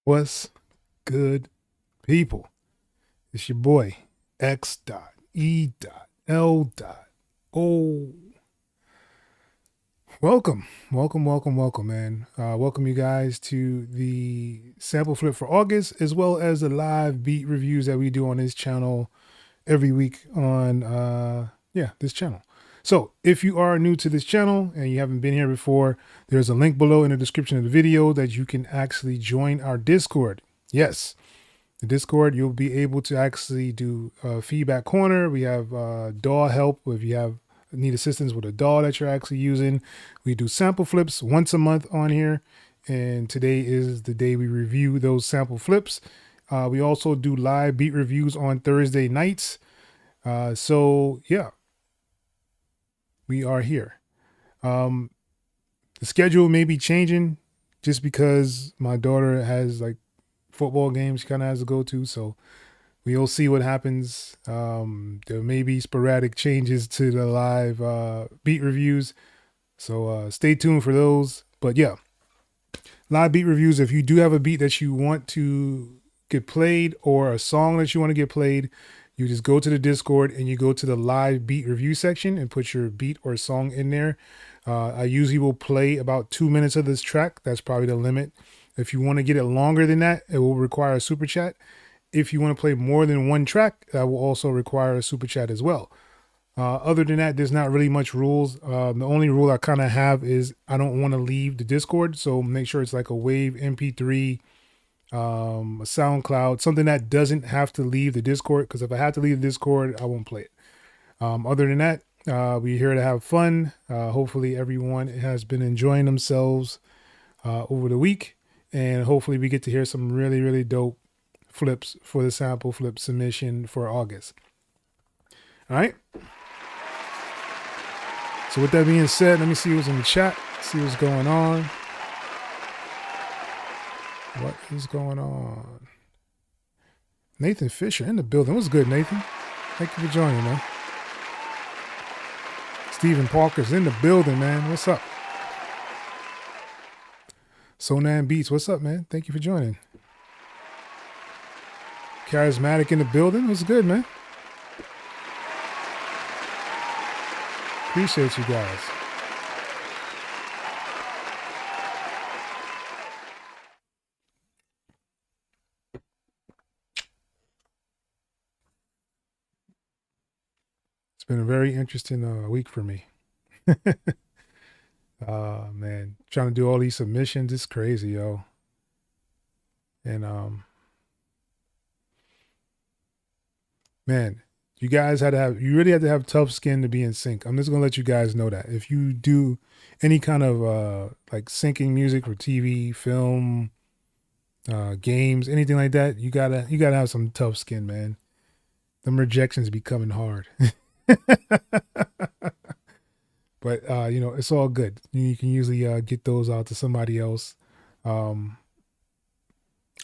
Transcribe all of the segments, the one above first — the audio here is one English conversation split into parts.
What's good, people? It's your boy, X.E.L. Welcome, man. Welcome you guys to the sample flip for August, as well as the live beat reviews that we do on this channel every week on, this channel. So if you are new to this channel and you haven't been here before, there's a link below in the description of the video that you can actually join our Discord. Yes, the Discord, you'll be able to actually do feedback corner. We have DAW help if you need assistance with a DAW that you're actually using. We do sample flips once a month on here, and today is the day we review those sample flips. We also do live beat reviews on Thursday nights. So yeah, we are here. The schedule may be changing just because my daughter has like football games she kind of has to go to. So we'll see what happens. There may be sporadic changes to the live beat reviews. So stay tuned for those. But yeah, live beat reviews. If you do have a beat that you want to get played or a song that you want to get played, you just go to the Discord and you go to the live beat review section and put your beat or song in there. I usually will play about 2 minutes of this track. That's probably the limit. If you want to get it longer than that, it will require a super chat. If you want to play more than one track, that will also require a super chat as well. Other than that, there's not really much rules. The only rule I kind of have is I don't want to leave the Discord. So make sure it's like a Wave MP3, a SoundCloud, something that doesn't have to leave the Discord, because if I have to leave the Discord, I won't play it. Other than that, we're here to have fun. Hopefully everyone has been enjoying themselves over the week, and hopefully we get to hear some really, really dope flips for the sample flip submission for August. All right. So with that being said, let me see who's in the chat, see what's going on. What is going on? Nathan Fisher in the building. What's good, Nathan? Thank you for joining, man. Stephen Parker's in the building, man. What's up? Sonan Beats, what's up, man? Thank you for joining. Charismatic in the building. What's good, man? Appreciate you guys. Been a very interesting week for me. Man, trying to do all these submissions is crazy, yo. And man, you really had to have tough skin to be in sync. I'm just gonna let you guys know that if you do any kind of like syncing music for TV, film, games, anything like that, you gotta have some tough skin, man. Them rejections be coming hard. But it's all good. You can usually get those out to somebody else. I'm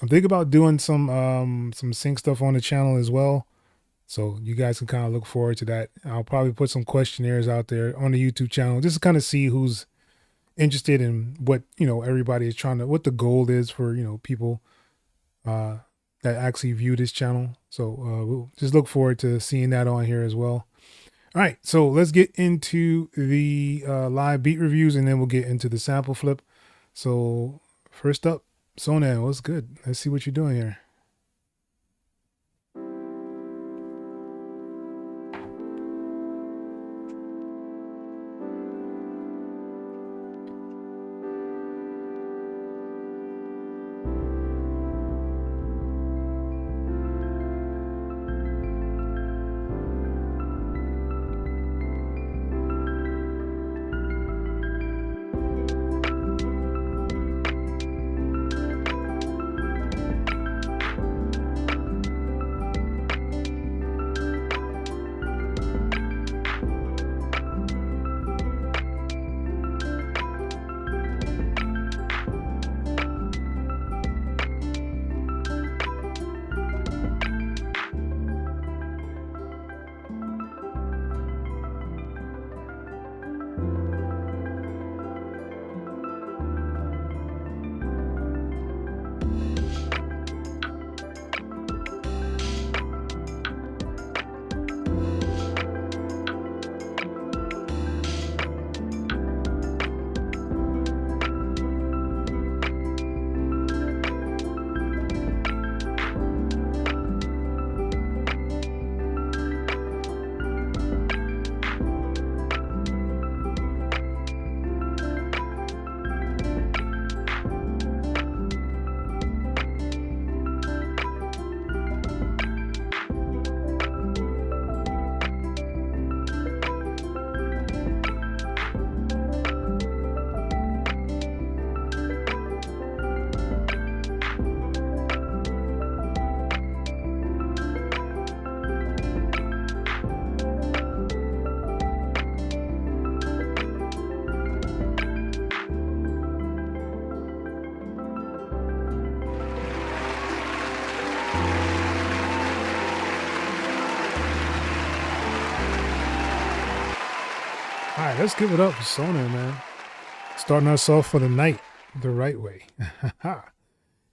thinking about doing some sync stuff on the channel as well, so you guys can kind of look forward to that. I'll probably put some questionnaires out there on the YouTube channel just to kind of see who's interested in what everybody is trying to, what the goal is for people that actually view this channel. So we'll just look forward to seeing that on here as well. All right, so let's get into the live beat reviews, and then we'll get into the sample flip. So first up, Sonan, what's good? Let's see what you're doing here. All right, let's give it up for Sona, man. Starting us off for the night the right way.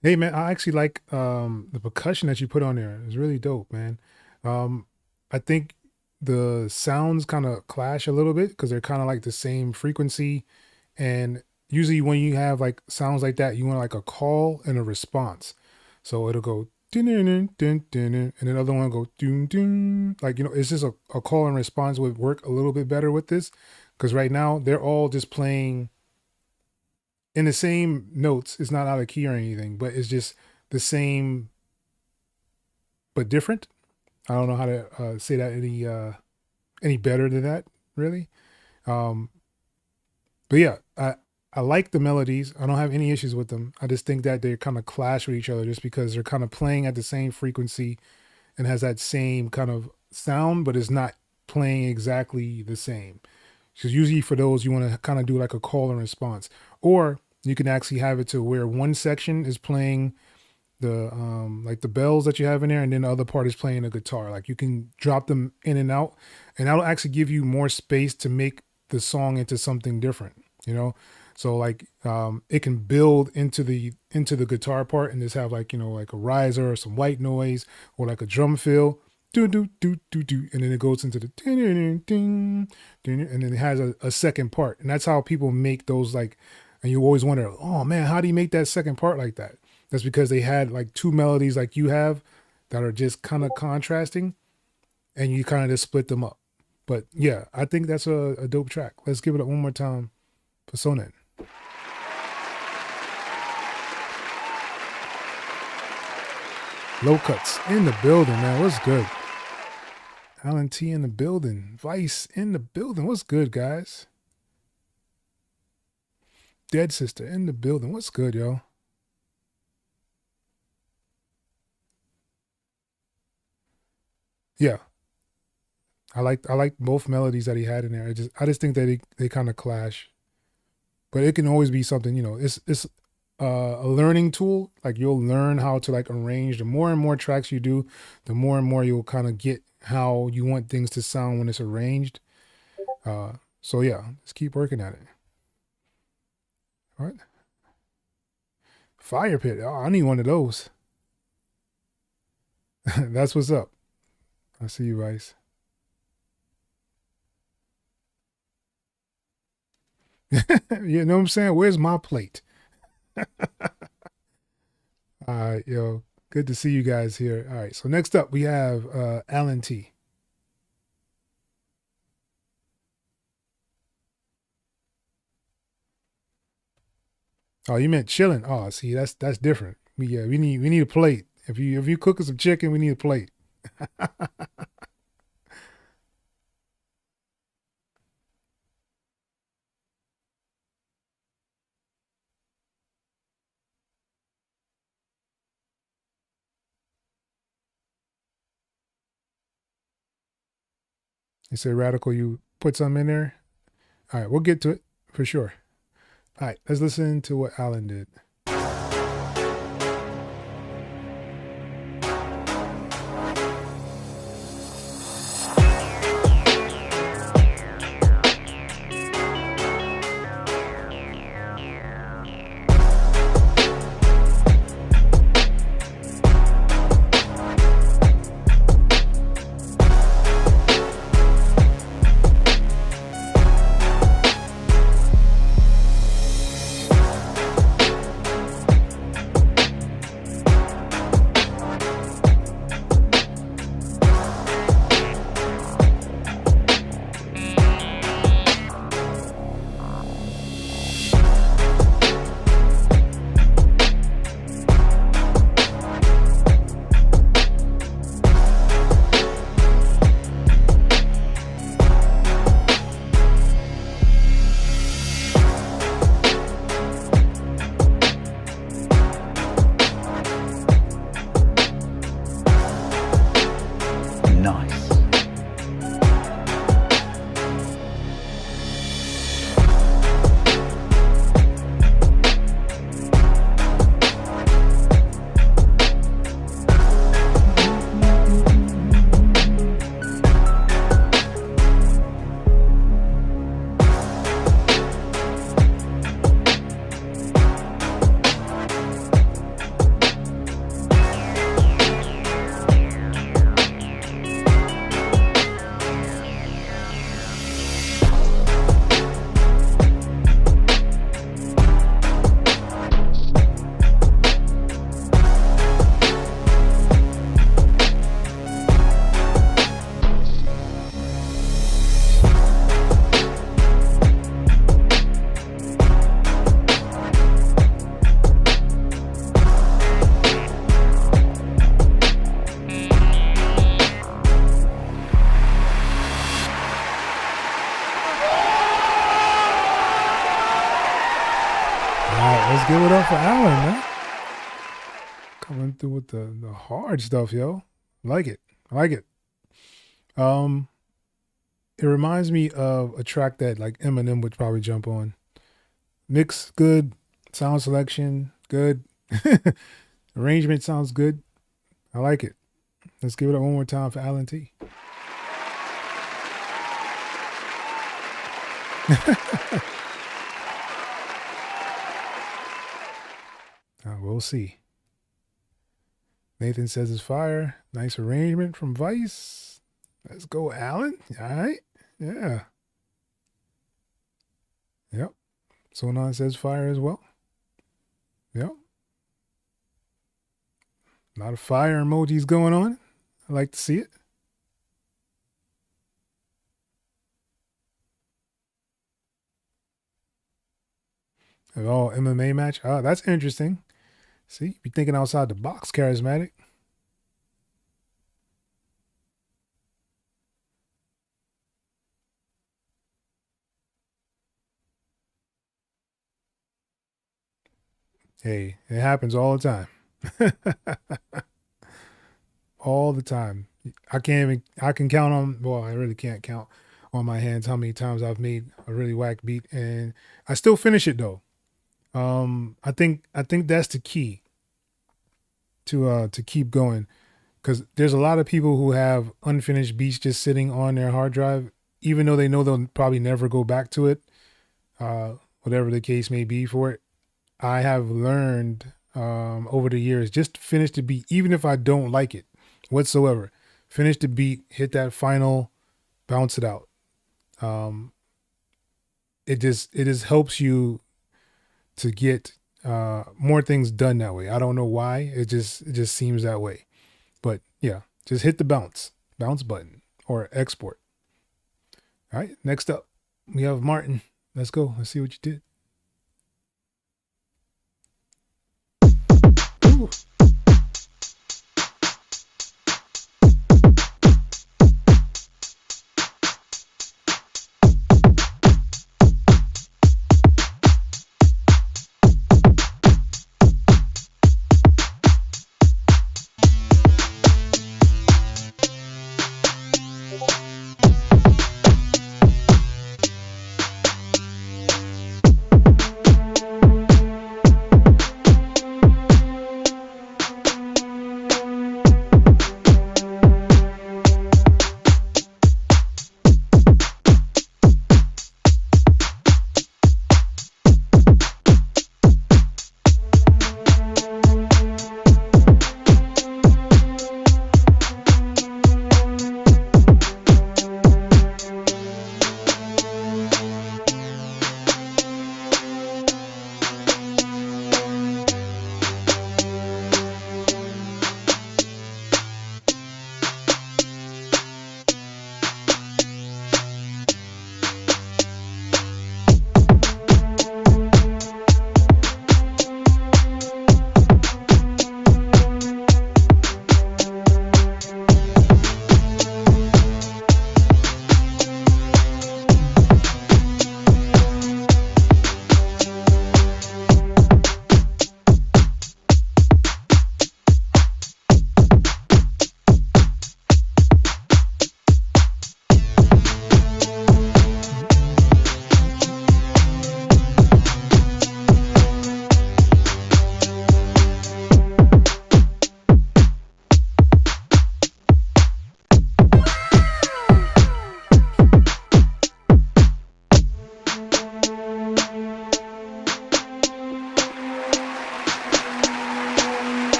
Hey, man, I actually like the percussion that you put on there. It's really dope, man. Um, I think the sounds kind of clash a little bit because they're kind of like the same frequency. And usually when you have like sounds like that, you want like a call and a response. So it'll go dun dun dun dun dun, and then the other one will go dun dun. Like, it's just a call and response would work a little bit better with this. Because right now they're all just playing in the same notes. It's not out of key or anything, but it's just the same but different. I don't know how to say that any better than that, really. Um, but yeah, I like the melodies. I don't have any issues with them. I just think that they kind of clash with each other just because they're kind of playing at the same frequency and has that same kind of sound, but it's not playing exactly the same. Because usually for those, you want to kind of do like a call and response, or you can actually have it to where one section is playing the like the bells that you have in there, and then the other part is playing the guitar. Like you can drop them in and out, and that'll actually give you more space to make the song into something different. So like it can build into the guitar part and just have like like a riser or some white noise or like a drum fill. Do do do do do, and then it goes into the ding ding ding ding, and then it has a second part, and that's how people make those like. And you always wonder, oh man, how do you make that second part like that? That's because they had like two melodies like you have that are just kind of contrasting, and you kind of just split them up. But yeah, I think that's a dope track. Let's give it up one more time for Sonnen. Low cuts in the building, man. What's good? Alan T in the building. Vice in the building. What's good, guys? Dead Sister in the building. What's good, yo? Yeah, I like both melodies that he had in there. I just think that they kind of clash, but it can always be something. It's a learning tool. Like you'll learn how to like arrange. The more and more tracks you do, the more and more you'll kind of get how you want things to sound when it's arranged. So yeah, let's keep working at it. All right. Fire pit. Oh, I need one of those. That's what's up. I see you, Vice. You know what I'm saying? Where's my plate? All right, yo. Good to see you guys here. All right. So next up we have Alan T. Oh, you meant chilling. Oh, see, that's different. We need a plate. If you cooking some chicken, we need a plate. You say radical, you put some in there. All right, we'll get to it for sure. All right, let's listen to what Alan did. Let's give it up for Alan, man. Coming through with the hard stuff, yo. Like it. I like it. It reminds me of a track that like Eminem would probably jump on. Mix good, sound selection good, arrangement sounds good. I like it. Let's give it up one more time for Alan T. We'll see. Nathan says it's fire. Nice arrangement from Vice. Let's go, Alan. All right. Yeah. Yep. Sonan says fire as well. Yep. A lot of fire emojis going on. I like to see it. Oh, MMA match. Oh, that's interesting. See, be thinking outside the box, charismatic. Hey, it happens all the time. All the time. I can count on, well, I really can't count on my hands how many times I've made a really whack beat and I still finish it though. I think that's the key to keep going, because there's a lot of people who have unfinished beats just sitting on their hard drive, even though they know they'll probably never go back to it, whatever the case may be for it. I have learned over the years, just finish the beat, even if I don't like it whatsoever. Finish the beat, hit that final, bounce it out. It just helps you to get more things done that way. I don't know why. It just seems that way. But yeah, just hit the bounce button or export. All right, next up, we have Martin. Let's go. Let's see what you did. Ooh.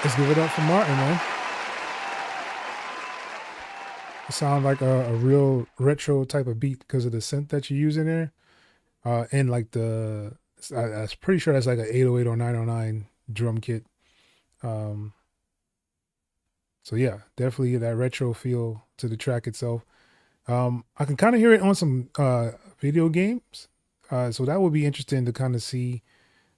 Let's give it up for Martin, man. It sounds like a real retro type of beat because of the synth that you use in there. And like I was pretty sure that's like an 808 or 909 drum kit. So yeah, definitely that retro feel to the track itself. I can kind of hear it on some video games. So that would be interesting to kind of see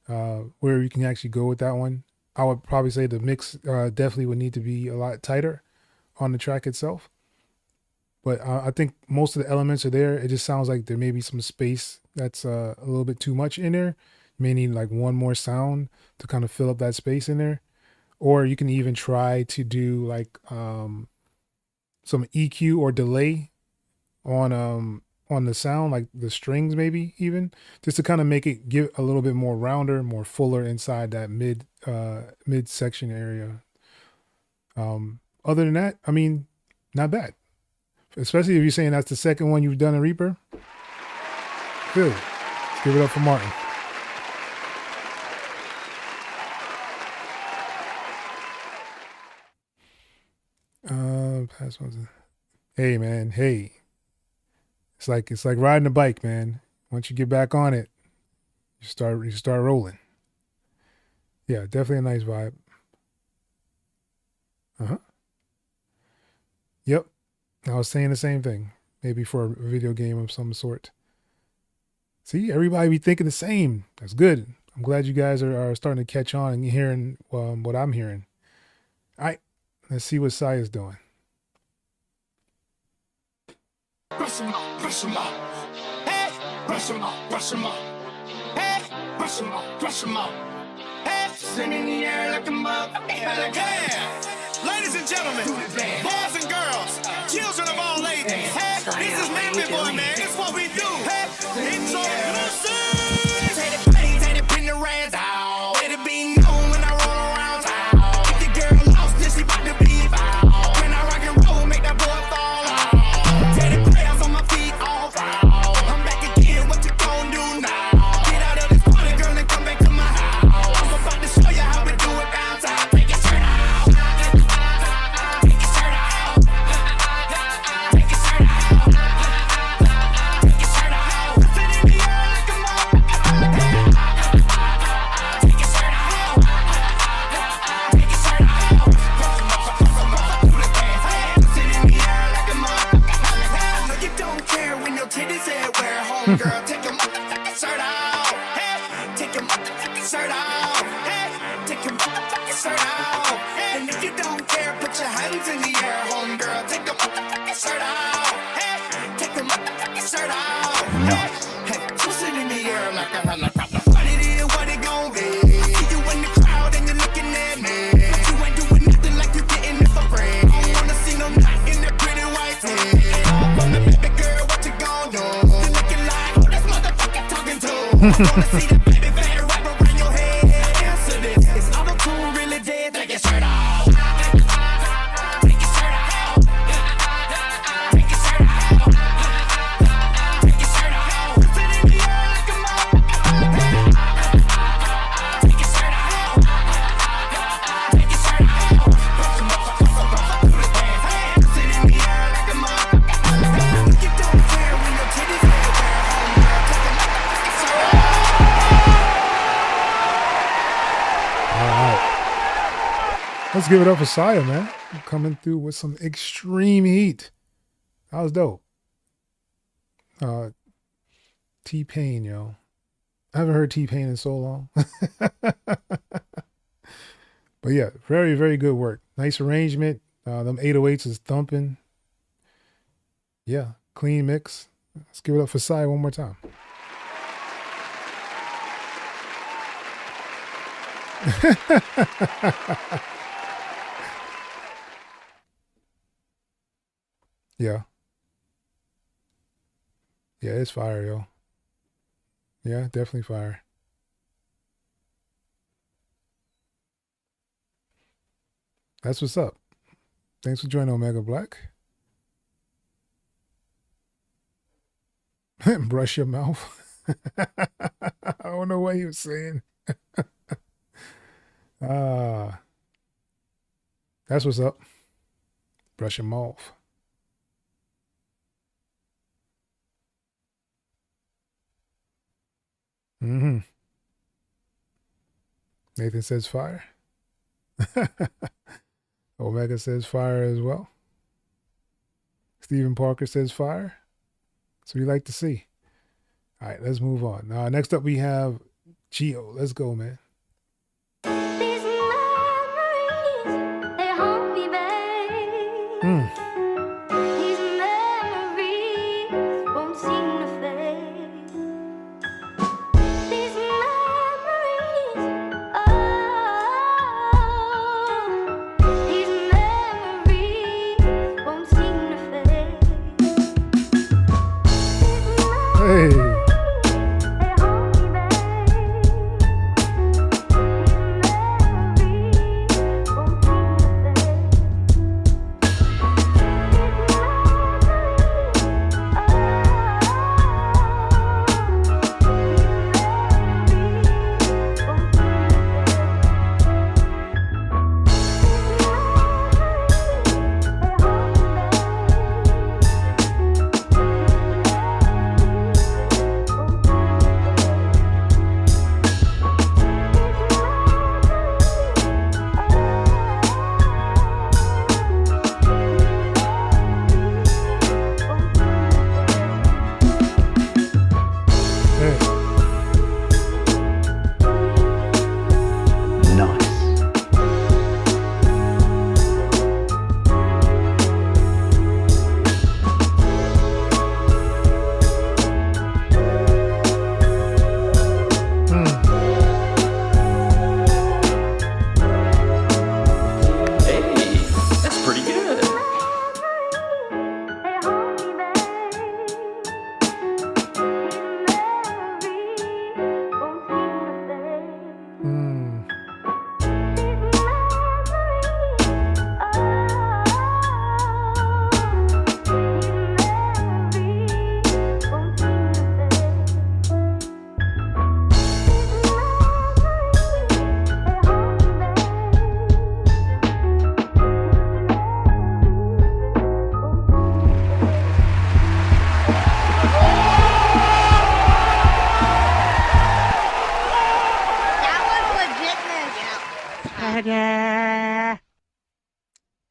where you can actually go with that one. I would probably say the mix definitely would need to be a lot tighter on the track itself. But I think most of the elements are there. It just sounds like there may be some space that's a little bit too much in there. You may need like one more sound to kind of fill up that space in there. Or you can even try to do like some EQ or delay on the sound, like the strings maybe even, just to kind of make it give a little bit more rounder, more fuller inside that mid section area. Other than that, I mean, not bad. Especially if you're saying that's the second one you've done in Reaper. Good. Let's give it up for Martin. Past ones. Hey man, hey. It's like riding a bike, man. Once you get back on it, you start rolling. Yeah, definitely a nice vibe. Yep. I was saying the same thing. Maybe for a video game of some sort. See, everybody be thinking the same. That's good. I'm glad you guys are starting to catch on and hearing what I'm hearing. All right, let's see what Sai is doing. Brush him off, brush him off. Hey, brush him off, brush him off. Hey, brush him off, brush him off. Hey, send in the air like a mug. Ladies and gentlemen, boys and girls, children of all ages. Hey, this is Nappy Boy, man. It's what we do. Hey, it's so Lucy. Take the pain, take the pin the rags out. Let it be known when I roll around town. If the girl lost, then she about to be foul. When I rock and roll, make that boy fall out. Take the prayers on my feet all foul. I'm back again, what you gon' do now? Get out of this corner, girl, and come back to my house. I'm about to show you how we do it downtown. Take your shirt out. Take your shirt out. Take your shirt out. Take your shirt out. Sit in the air like a motherfucker. Take your shirt out. Take your shirt out. Sit in the air like a motherfucker. No, you don't care when your titties everywhere, homegirl. Take your motherfucking shirt out. Hey, take your motherfucking shirt out. Hey, take your motherfucking shirt out. And if you don't care, put your hands in the air, homegirl. Take your motherfucking shirt out. Hey, take your motherfucking shirt out. Nice. Hey, twist it in the air like a helicopter. What it is, what it gon' be. I see you in the crowd and you're looking at me. But you ain't doing nothing like you getting it for free. I don't wanna see no knot in that pretty white tee. From the baby girl, what you gon' do? You looking like who this motherfucker talking to? I wanna see the baby fat wrap around your head. Answer this, is AutoTune really dead? Take your shirt off. Take your shirt off. Take your shirt off. Take your shirt off. Sit in the air like a motherfucker. Take your shirt off. Take your shirt off. Sit in the air like a motherfucker. You don't care when your titties everywhere, homegirl. Take your motherfucking shirt off. All right. Let's give it up for Saya, man. Coming through with some extreme heat. That was dope. T-Pain, yo. I haven't heard T-Pain in so long. But yeah, very, very good work. Nice arrangement. Them 808s is thumping. Yeah, clean mix. Let's give it up for Saya one more time. Yeah. Yeah, it's fire, yo. Yeah, definitely fire. That's what's up. Thanks for joining Omega Black. Brush your mouth. I don't know what he was saying. That's what's up. Brush your mouth. Mm-hmm. Nathan says fire. Omega says fire as well. Stephen Parker says fire. So we like to see. All right, let's move on. Next up we have Geo. Let's go, man. These memories, they haunt me, babe. These memories won't seem to fade. Hey.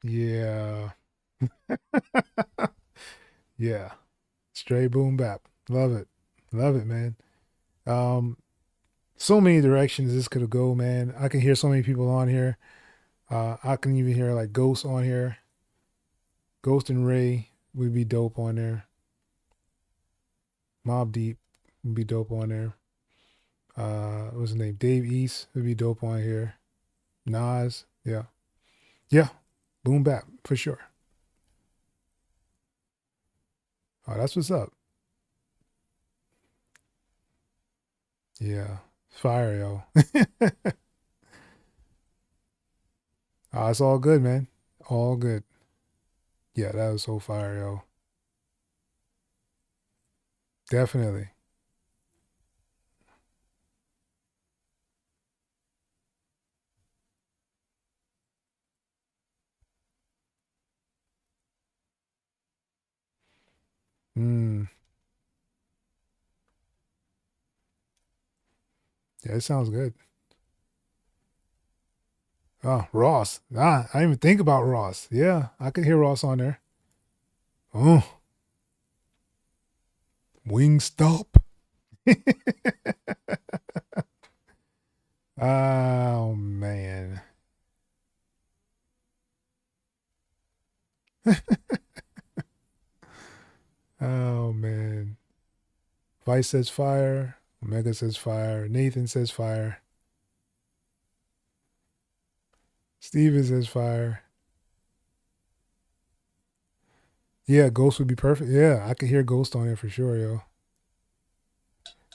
Yeah. Yeah. Straight boom bap. Love it. Love it, man. So many directions this could go, man. I can hear so many people on here. I can even hear like Ghost on here. Ghost and Ray would be dope on there. Mob Deep would be dope on there. What's his name? Dave East would be dope on here. Nas, yeah. Yeah. Boom bap, for sure. Oh, that's what's up. Yeah. Fire, yo. It's all good, man. All good. Yeah, that was so fire, yo. Definitely. Mm. Yeah, it sounds good. Oh, Ross. I didn't even think about Ross. Yeah, I could hear Ross on there. Oh. Wingstop. Oh, man. Oh, man. Vice says fire. Omega says fire. Nathan says fire. Steven says fire. Yeah, Ghost would be perfect. Yeah, I could hear Ghost on there for sure, yo.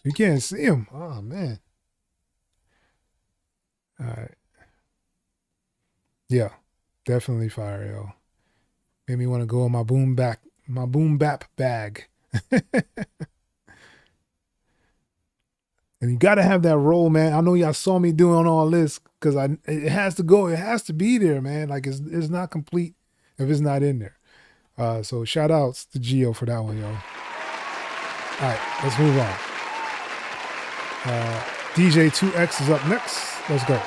You can't see him. Oh, man. All right. Yeah, definitely fire, yo. Made me want to go on my boom bap bag. And you got to have that roll, man. I know y'all saw me doing all this because it has to go. It has to be there, man. Like it's not complete if it's not in there. So shout outs to Geo for that one, yo. All right, let's move on. DJ 2X is up next. Let's go.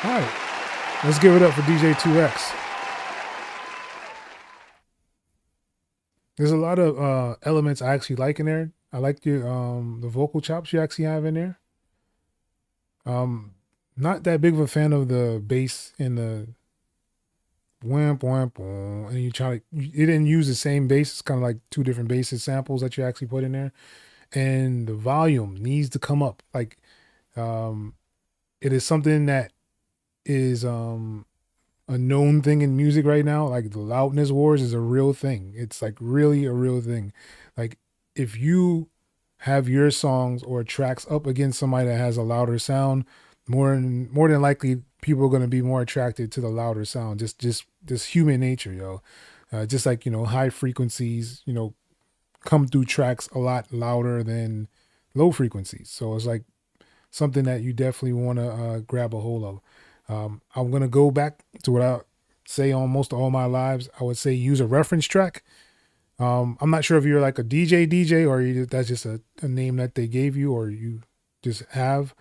All right, let's give it up for DJ 2X. There's a lot of elements I actually like in there. I like the vocal chops you actually have in there. Not that big of a fan of the bass in the whamp whamp, and you didn't use the same bass. It's kind of like two different basses samples that you actually put in there, and the volume needs to come up. Like, it is something that is a known thing in music right now. Like, the loudness wars is a real thing. It's like really a real thing. Like, if you have your songs or tracks up against somebody that has a louder sound, more than likely people are going to be more attracted to the louder sound. Just human nature, yo. Just like, high frequencies, come through tracks a lot louder than low frequencies. So it's like something that you definitely want to grab a hold of. I'm going to go back to what I say on most of all my lives. I would say use a reference track. I'm not sure if you're like a DJ or that's just a name that they gave you or you just have.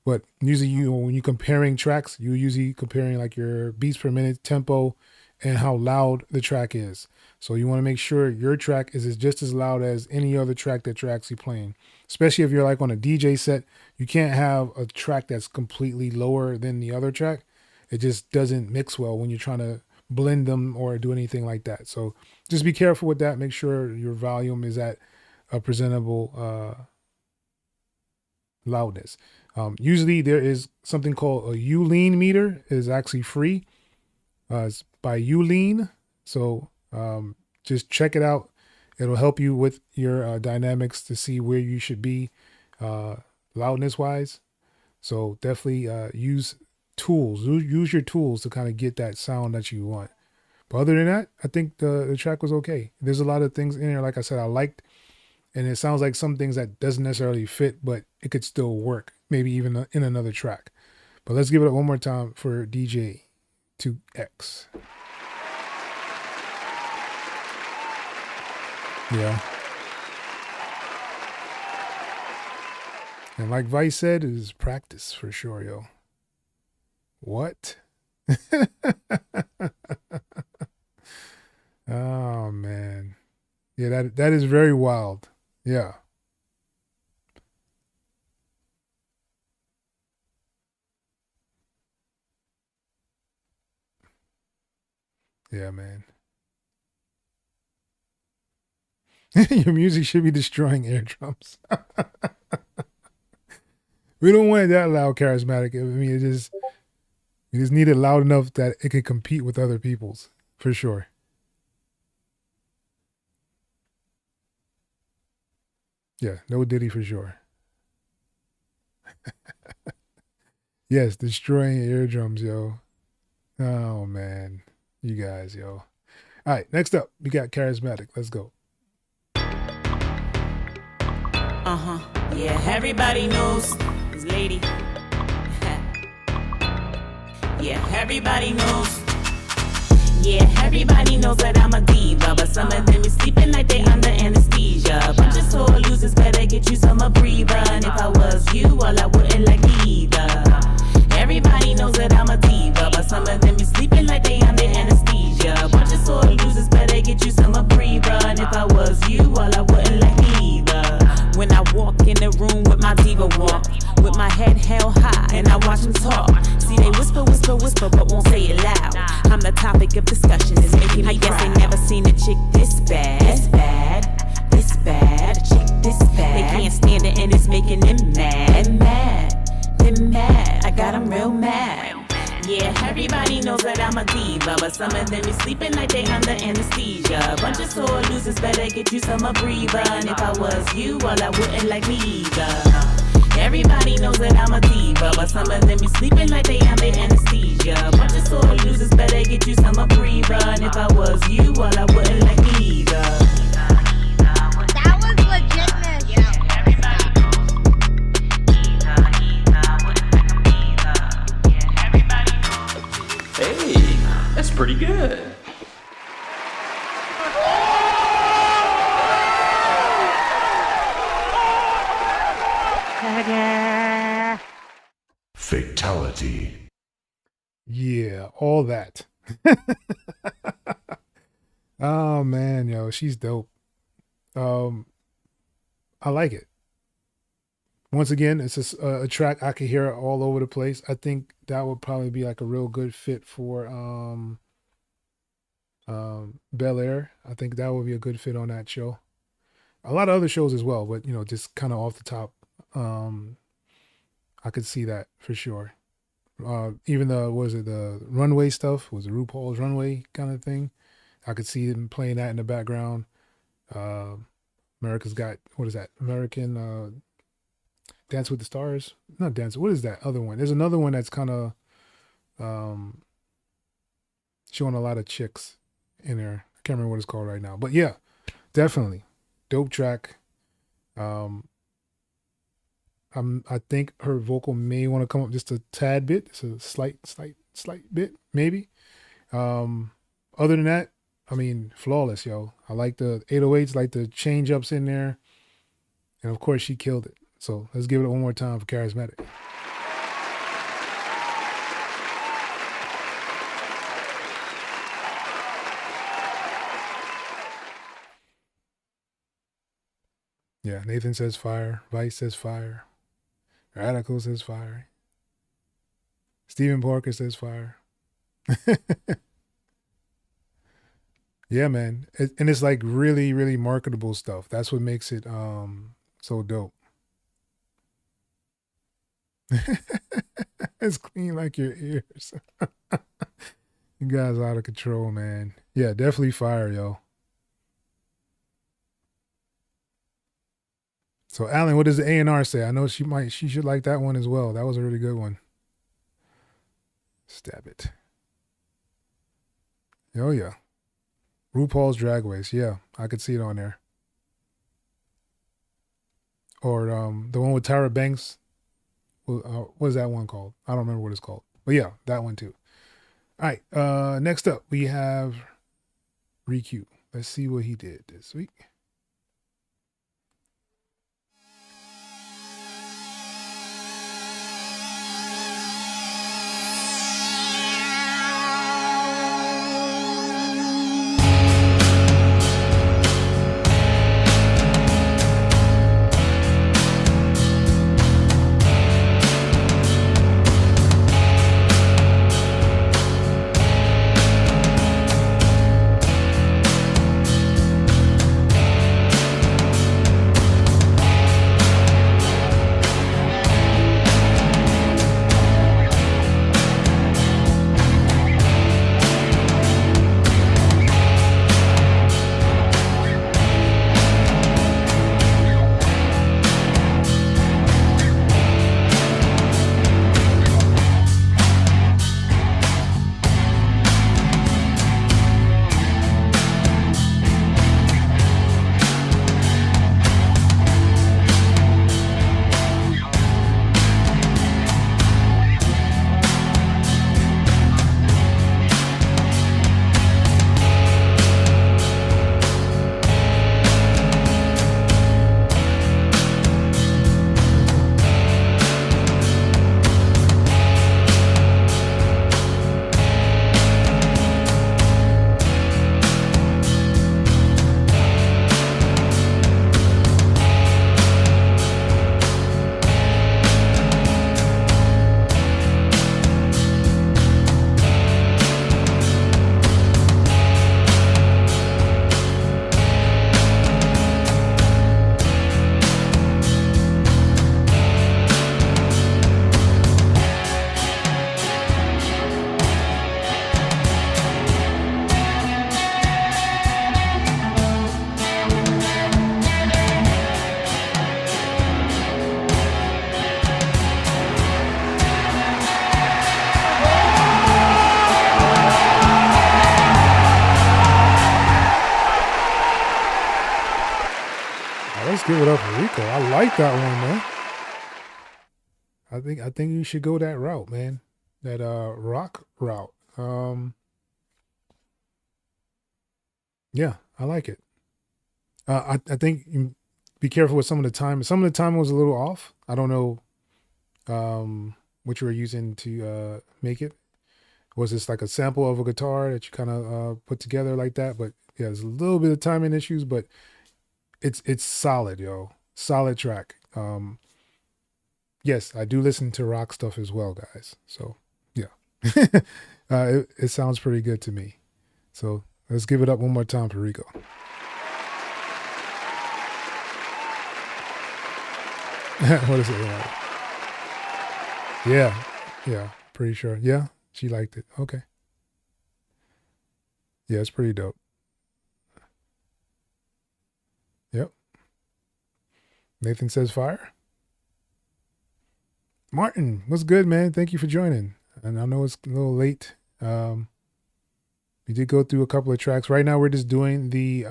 But usually when you're comparing tracks, you're usually comparing like your beats per minute, tempo, and how loud the track is. So you want to make sure your track is just as loud as any other track that you're actually playing. Especially if you're like on a DJ set, you can't have a track that's completely lower than the other track. It just doesn't mix well when you're trying to blend them or do anything like that. So just be careful with that. Make sure your volume is at a presentable loudness. Usually there is something called a U-Lean meter. It is actually free. It's by U-Lean. So just check it out. It'll help you with your dynamics to see where you should be loudness wise. So definitely use tools. Use your tools to kind of get that sound that you want. But other than that, I think the track was okay. There's a lot of things in there, like I said, I liked. And it sounds like some things that doesn't necessarily fit, but it could still work. Maybe even in another track. But let's give it up one more time for DJ 2X. Yeah. And like Vice said, it is practice for sure, yo. What? Oh, man. Yeah, that is very wild. Yeah. Yeah, man. Your music should be destroying eardrums. We don't want it that loud, charismatic. I mean, we just need it loud enough that it can compete with other people's, for sure. Yeah, no Diddy for sure. Yes, destroying eardrums, yo. Oh, man. You guys, yo. All right, next up, we got Charismatic. Let's go. Yeah, everybody knows this lady. Yeah, everybody knows. Yeah, everybody knows that I'm a diva, but some of them is sleeping like they under anesthesia. Bunch of sore losers better get you some a breather. And if I was you, well, I wouldn't like me either. Everybody knows that I'm a diva, but some of them is sleeping like they under anesthesia. Bunch of sore losers better get you some a breather. And if I was you, well, I wouldn't like me either. When I walk in the room with my diva walk, with my head held high, and I watch them talk. See, they whisper, whisper, whisper, but won't say it loud. I'm the topic of discussion, it's making me I guess proud. They never seen a chick this bad. This bad, this bad. A chick this bad. They can't stand it and it's making them mad. Mad. I got them real mad. Yeah, everybody knows that I'm a diva, but some of them be sleeping like they under anesthesia. Bunch of sore losers, better get you some breather. And if I was you, well, I wouldn't like me either. Everybody knows that I'm a diva, but some of them be sleeping like they under anesthesia. Bunch of sore losers, better get you some breather. And if I was you, well, I wouldn't like me either. That was legitness. Yeah, everybody knows. Hey, that's pretty good. Fatality. Yeah, all that. Oh man, yo, she's dope. I like it. Once again, it's a track I could hear all over the place. I think that would probably be like a real good fit for Bel Air. I think that would be a good fit on that show. A lot of other shows as well, but you know, just kind of off the top, I could see that for sure. Even the runway stuff, was it RuPaul's runway kind of thing? I could see them playing that in the background. America's Got, what is that? American Dance with the Stars? Not Dance. What is that other one? There's another one that's kind of showing a lot of chicks in there. I can't remember what it's called right now. But yeah, definitely. Dope track. I think her vocal may want to come up just a tad bit. It's a slight bit, maybe. Other than that, I mean, flawless, yo. I like the 808s, like the change ups in there. And of course, she killed it. So let's give it one more time for Charismatic. Yeah, Nathan says fire. Vice says fire. Radical says fire. Stephen Parker says fire. Yeah, man. And it's like really, really marketable stuff. That's what makes it so dope. It's clean like your ears. You guys are out of control, man. Yeah, definitely fire, yo. So Alan, what does the A&R say? I know she should like that one as well. That was a really good one. Stab it. Oh yeah. RuPaul's Drag Race. Yeah, I could see it on there. Or the one with Tyra Banks. What is that one called? I don't remember what it's called. But yeah, that one too. All right. Next up, we have Riku. Let's see what he did this week. Let's give it up for Rico. I like that one, man. I think you should go that route, man. That rock route. Yeah, I like it. I think you be careful with some of the time. Some of the time was a little off. I don't know what you were using to make it. Was this like a sample of a guitar that you kind of put together like that? But yeah, there's a little bit of timing issues, but it's solid, yo. Solid track. Yes, I do listen to rock stuff as well, guys. So yeah, it sounds pretty good to me. So let's give it up one more time for Rico. What is it? Yeah, pretty sure. Yeah, she liked it. Okay. Yeah, it's pretty dope. Yep. Nathan says fire. Martin, what's good, man? Thank you for joining. And I know it's a little late. We did go through a couple of tracks. Right now, we're just doing the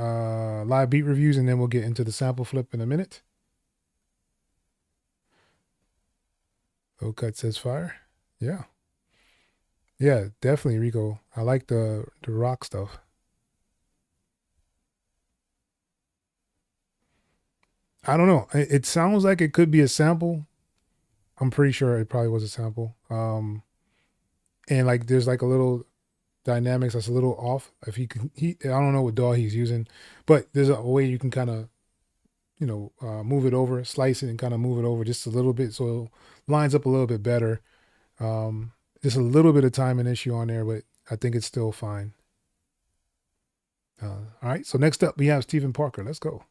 live beat reviews, and then we'll get into the sample flip in a minute. Low Cut says fire. Yeah. Yeah, definitely, Rico. I like the rock stuff. I don't know. It sounds like it could be a sample. I'm pretty sure it probably was a sample. And like there's like a little dynamics that's a little off. If I don't know what DAW he's using, but there's a way you can kind of, move it over, slice it and kind of move it over just a little bit so it lines up a little bit better. Just a little bit of timing issue on there, but I think it's still fine. All right, so next up we have Stephen Parker. Let's go.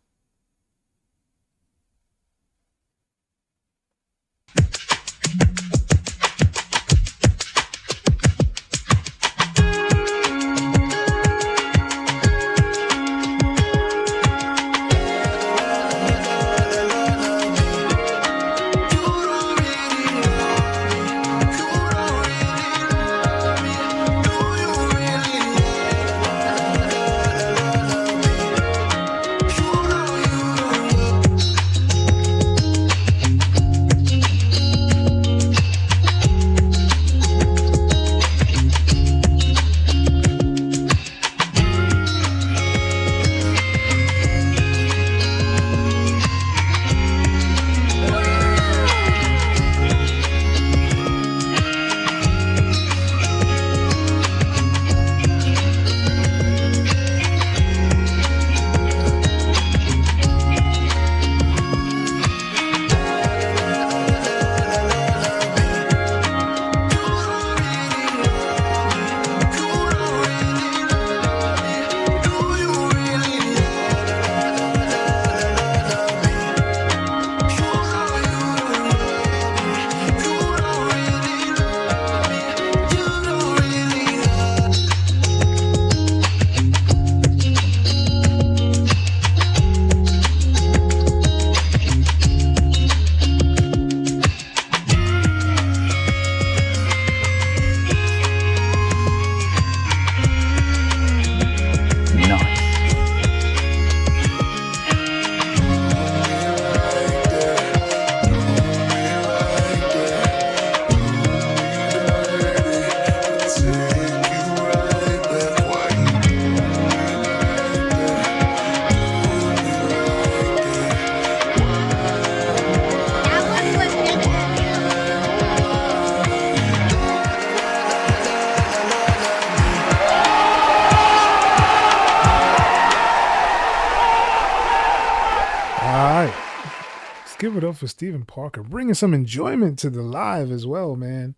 Give it up for Stephen Parker, bringing some enjoyment to the live as well, man.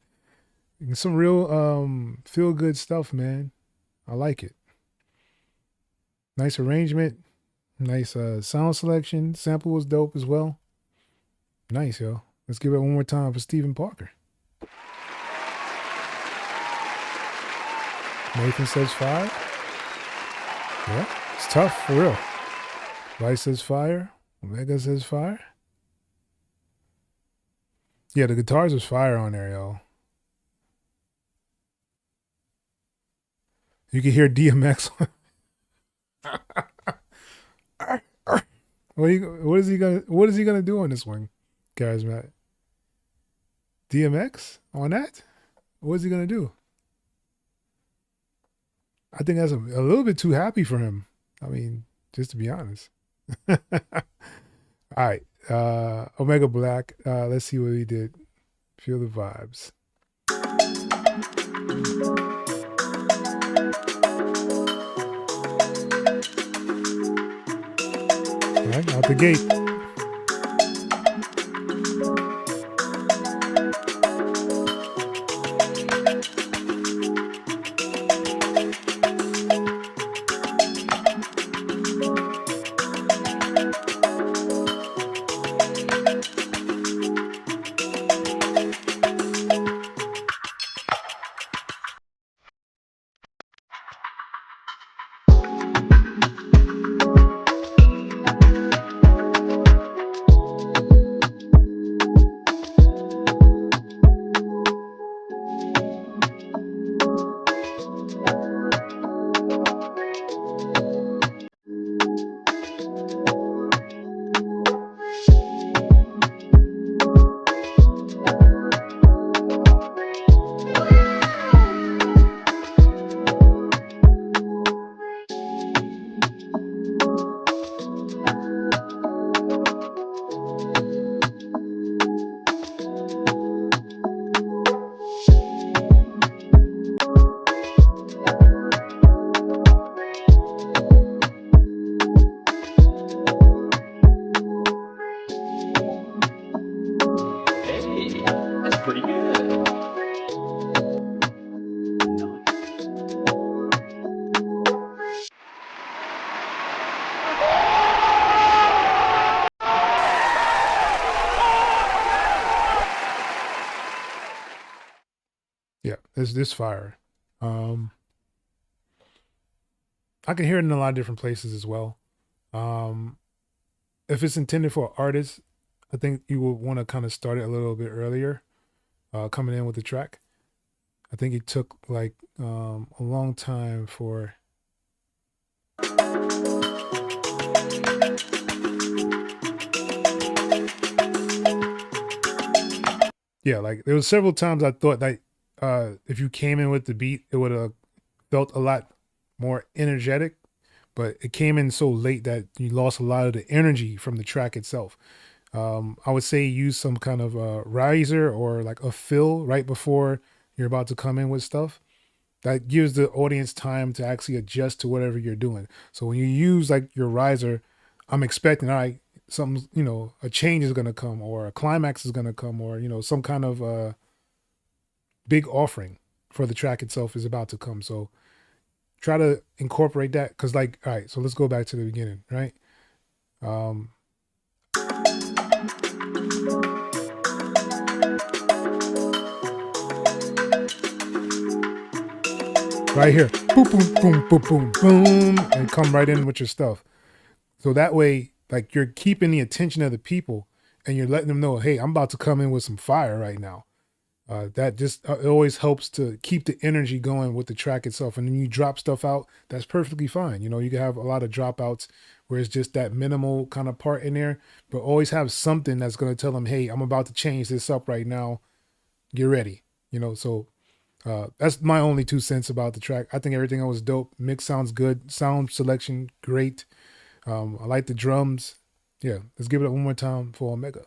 Some real feel good stuff, man. I like it. Nice arrangement, nice sound selection. Sample was dope as well. Nice, yo. Let's give it one more time for Stephen Parker. Nathan says fire. Yeah, it's tough for real. Vice says fire. Omega says fire. Yeah, the guitars was fire on there, yo. You can hear DMX. What is he gonna do on this one, Charismatic? DMX on that? What is he gonna do? I think that's a little bit too happy for him. I mean, just to be honest. All right. Omega Black. Let's see what he did. Feel the vibes. All right, out the gate. Hey, that's pretty good. Yeah, this fire. I can hear it in a lot of different places as well. If it's intended for an artist, I think you would want to kind of start it a little bit earlier, coming in with the track. I think it took like a long time for. Yeah, like there was several times I thought that if you came in with the beat, it would have felt a lot more energetic, but it came in so late that you lost a lot of the energy from the track itself. I would say use some kind of riser or like a fill right before you're about to come in with stuff. That gives the audience time to actually adjust to whatever you're doing. So when you use like your riser, I'm expecting, all right, something, a change is going to come or a climax is going to come or, some kind of big offering for the track itself is about to come. So try to incorporate that. Cause like, all right, so let's go back to the beginning, right? Right here, boom, boom, boom, boom, boom, boom, and come right in with your stuff. So that way, like you're keeping the attention of the people and you're letting them know, hey, I'm about to come in with some fire right now. That just it always helps to keep the energy going with the track itself. And then you drop stuff out, that's perfectly fine. You can have a lot of dropouts where it's just that minimal kind of part in there, but always have something that's going to tell them, hey, I'm about to change this up right now. Get ready. So that's my only 2 cents about the track. I think everything else was dope. Mix sounds good. Sound selection, great. I like the drums. Yeah, let's give it up one more time for Omega.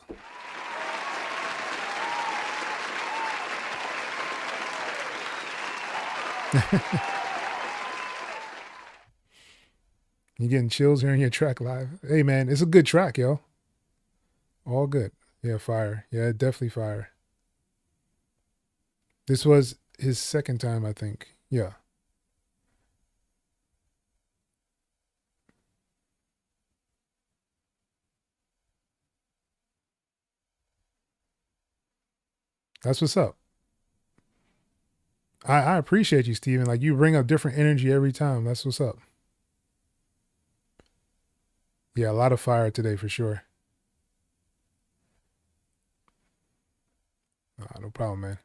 You getting chills hearing your track live? Hey man, it's a good track, yo. All good. Yeah, fire. Yeah, definitely fire. This was his second time, I think. Yeah. That's what's up. I appreciate you, Steven. Like you bring up different energy every time. That's what's up. Yeah, a lot of fire today for sure. No problem, man.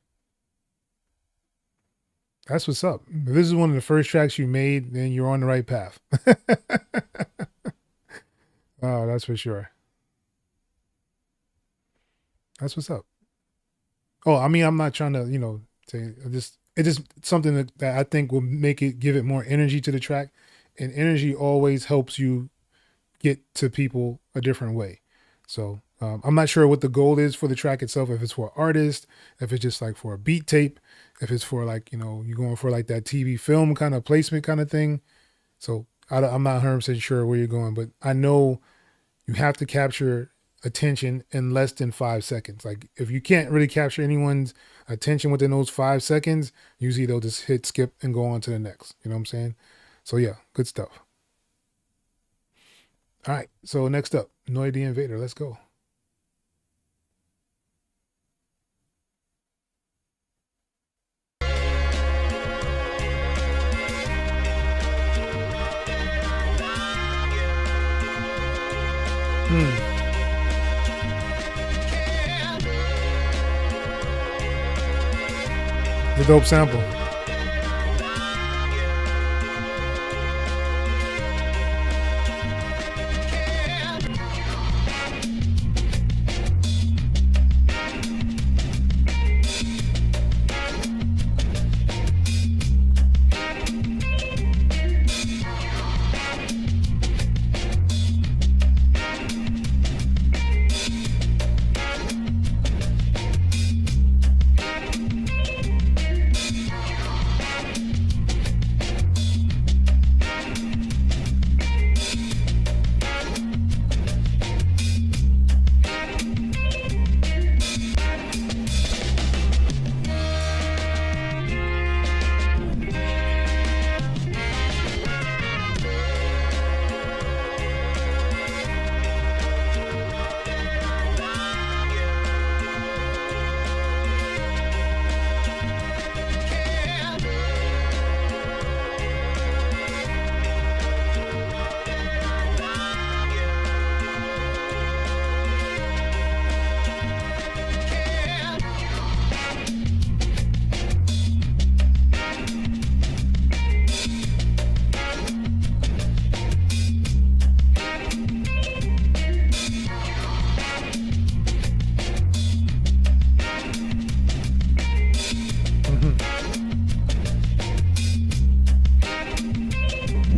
That's what's up. If this is one of the first tracks you made, then you're on the right path. Oh, that's for sure. That's what's up. Oh, I mean, I'm not trying to, say it's just something that I think will give it more energy to the track. And energy always helps you get to people a different way. So I'm not sure what the goal is for the track itself, if it's for artists, if it's just like for a beat tape, if it's for like, you're going for like that TV film kind of placement kind of thing. So I'm not 100% sure where you're going, but I know you have to capture attention in less than 5 seconds. Like if you can't really capture anyone's attention within those 5 seconds, usually they'll just hit skip and go on to the next. You know what I'm saying? So yeah, good stuff. All right. So next up, Noy the Invader. Let's go. The dope sample.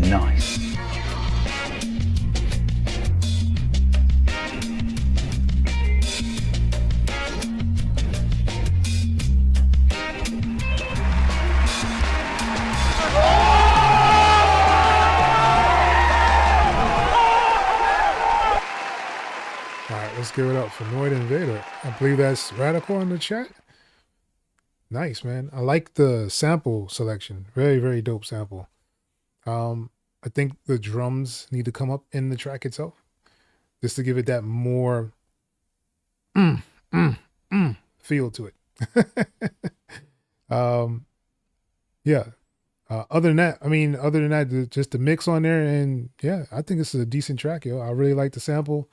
Nice. All right, let's give it up for Noid Invader. I believe that's Radical in the chat. Nice, man. I like the sample selection. Very, very dope sample. I think the drums need to come up in the track itself just to give it that more feel to it. Yeah. Other than that, just the mix on there, and yeah, I think this is a decent track, yo. I really like the sample.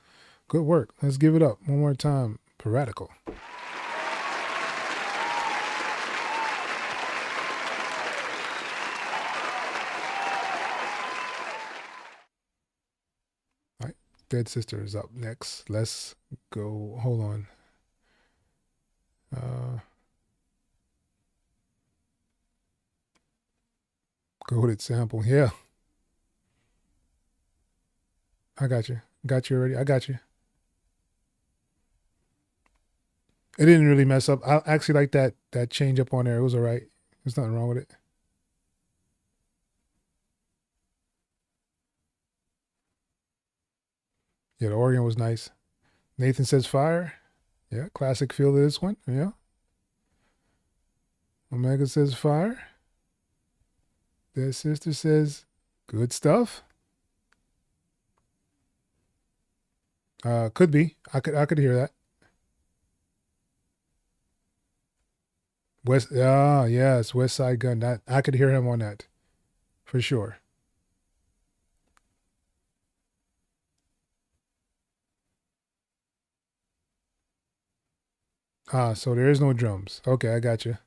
Good work. Let's give it up one more time for Radical. All right, Dead Sister is up next. Let's go. Hold on. Go with it, sample. Yeah. I got you. Got you already. I got you. It didn't really mess up. I actually like that change up on there. It was all right. There's nothing wrong with it. Yeah, the organ was nice. Nathan says fire. Yeah, classic feel to this one. Yeah. Omega says fire. Dead Sister says good stuff. Could be. I could hear that. Yes, West Side Gun. That I could hear him on that for sure. So there is no drums. Okay, I got you.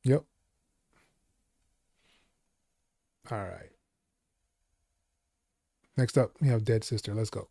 Yep. All right. Next up, we have Dead Sister. Let's go.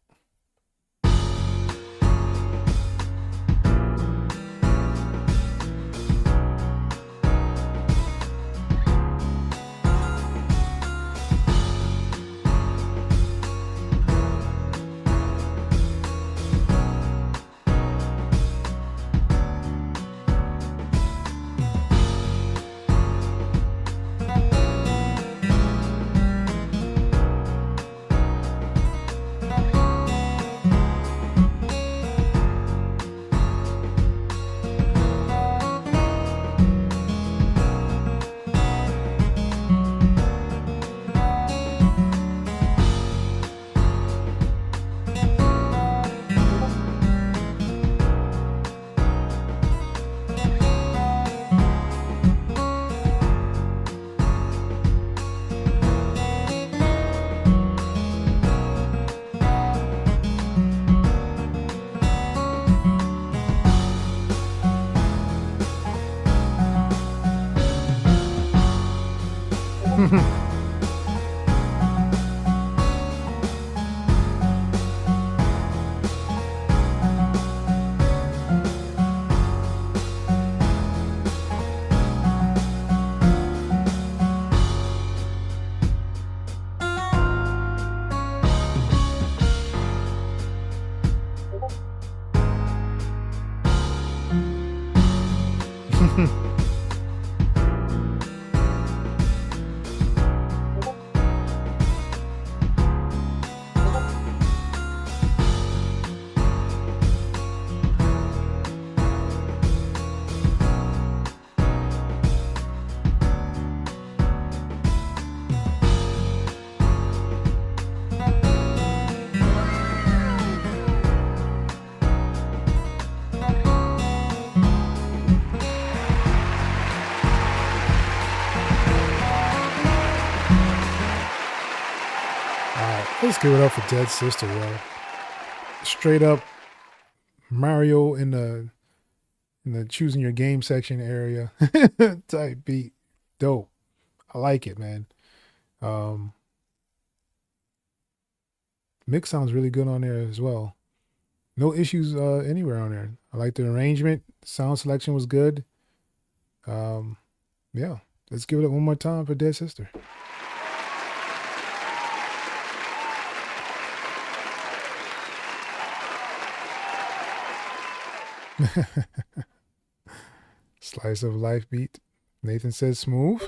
Let's give it up for Dead Sister, yo. Straight up Mario in the choosing your game section area type beat. Dope. I like it, man. Mix sounds really good on there as well. No issues anywhere on there. I like the arrangement. Sound selection was good. Yeah. Let's give it up one more time for Dead Sister. Slice of life beat. Nathan says smooth.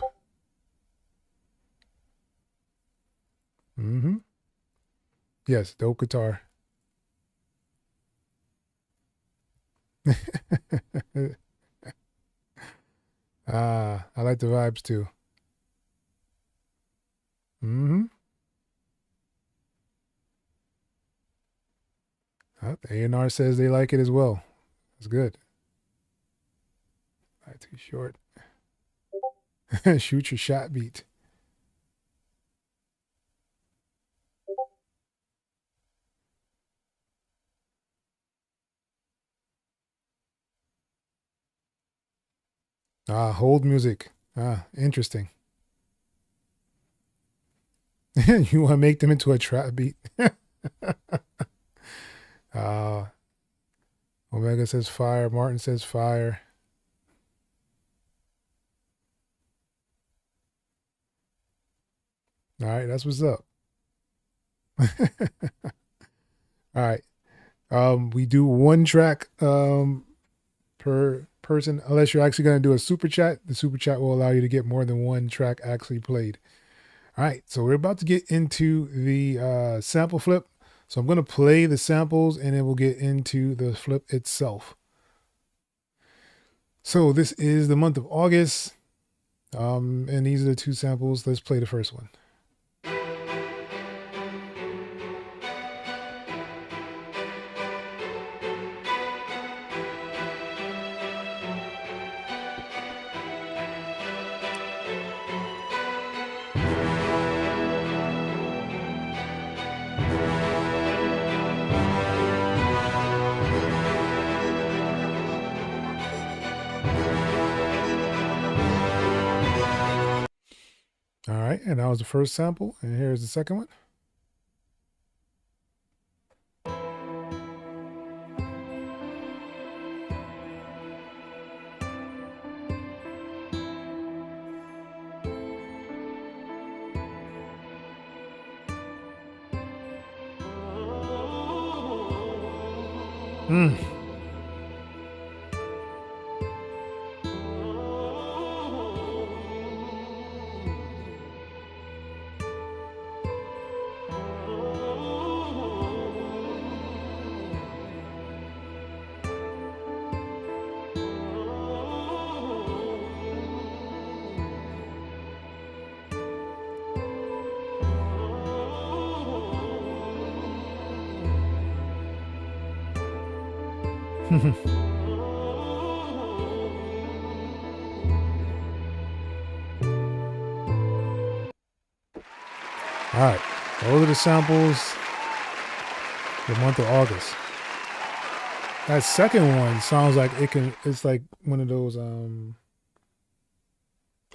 Yes, dope guitar. I like the vibes too. A&R says they like it as well. That's good. Not too short. Shoot your shot beat. Hold music. Interesting. You want to make them into a trap beat? Omega says fire. Martin says fire. All right, that's what's up. All right. We do one track per person, unless you're actually going to do a super chat. The super chat will allow you to get more than one track actually played. All right, so we're about to get into the sample flip. So I'm going to play the samples and then we'll get into the flip itself. So this is the month of August. And these are the two samples. Let's play the first one. All right, and that was the first sample, and here's the second one. All right, those are the samples for the month of August. That second one sounds like it's like one of those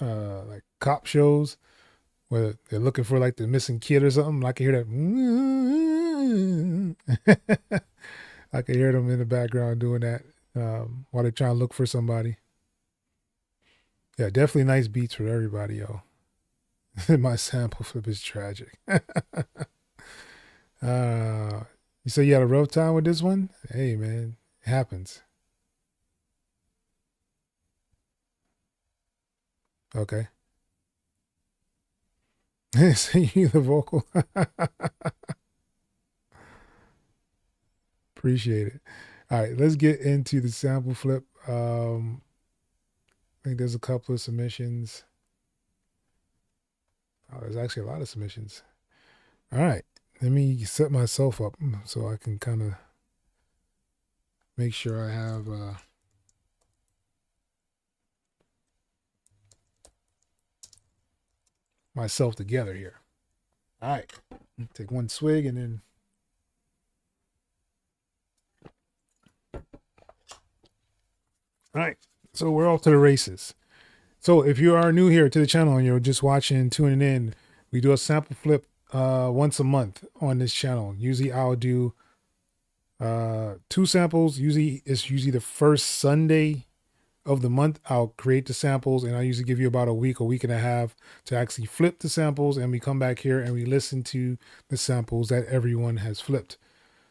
like cop shows where they're looking for like the missing kid or something. I can hear that. I can hear them in the background doing that while they're trying to look for somebody. Yeah, definitely nice beats for everybody, yo. My sample flip is tragic. You say you had a rough time with this one? Hey, man, it happens. Okay. Singing the vocal. Appreciate it. All right, let's get into the sample flip. I think there's a couple of submissions. Oh, there's actually a lot of submissions. All right, let me set myself up so I can kind of make sure I have myself together here. All right, take one swig and then. All right, so we're off to the races. So if you are new here to the channel and you're just watching, tuning in, we do a sample flip once a month on this channel. Usually I'll do 2 samples. It's usually the first Sunday of the month. I'll create the samples and I usually give you about a week and a half to actually flip the samples, and we come back here and we listen to the samples that everyone has flipped.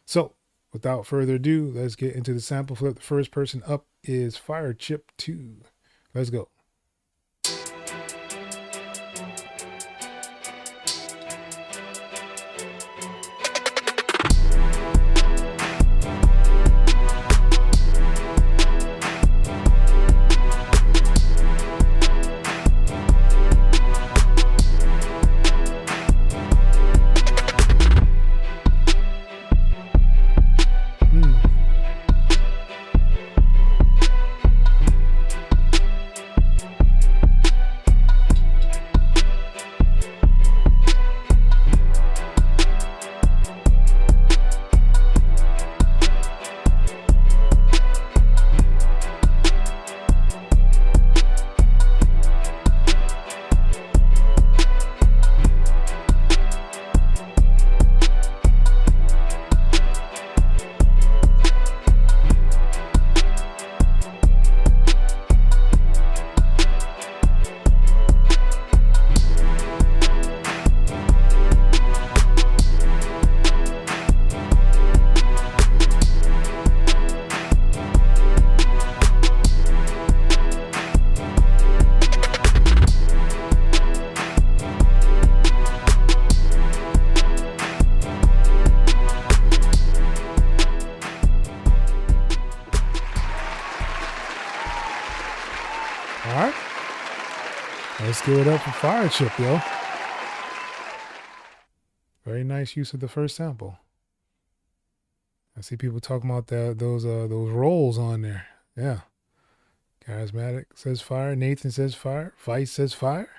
So without further ado, let's get into the sample flip. The first person up is Fire Chip 2. Let's go. All right. Let's give it up for Fire Chip, yo. Very nice use of the first sample. I see people talking about those rolls on there. Yeah. Charismatic says fire. Nathan says fire. Vice says fire.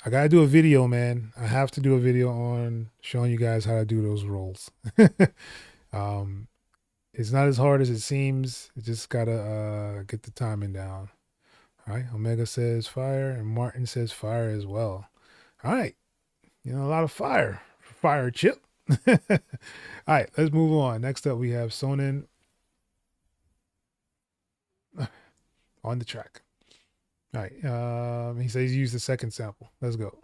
I gotta do a video, man. I have to do a video on showing you guys how to do those rolls. It's not as hard as it seems. You just gotta get the timing down. All right. Omega says fire, and Martin says fire as well. All right. You know, a lot of fire for Fire Chip. All right, let's move on. Next up, we have Sonnen on the track. All right. He says he used the second sample. Let's go.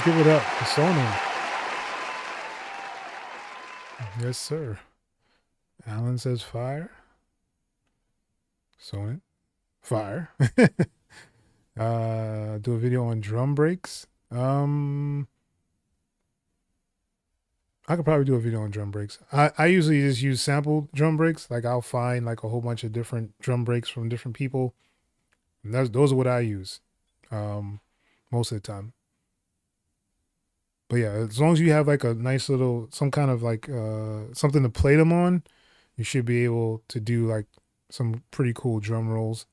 give it up for Sonim. Yes, sir. Alan says fire. Sonim. Fire. Do a video on drum breaks. I could probably do a video on drum breaks. I usually just use sample drum breaks. Like I'll find like a whole bunch of different drum breaks from different people. And those are what I use most of the time. But yeah, as long as you have like a nice little, some kind of like something to play them on, you should be able to do like some pretty cool drum rolls.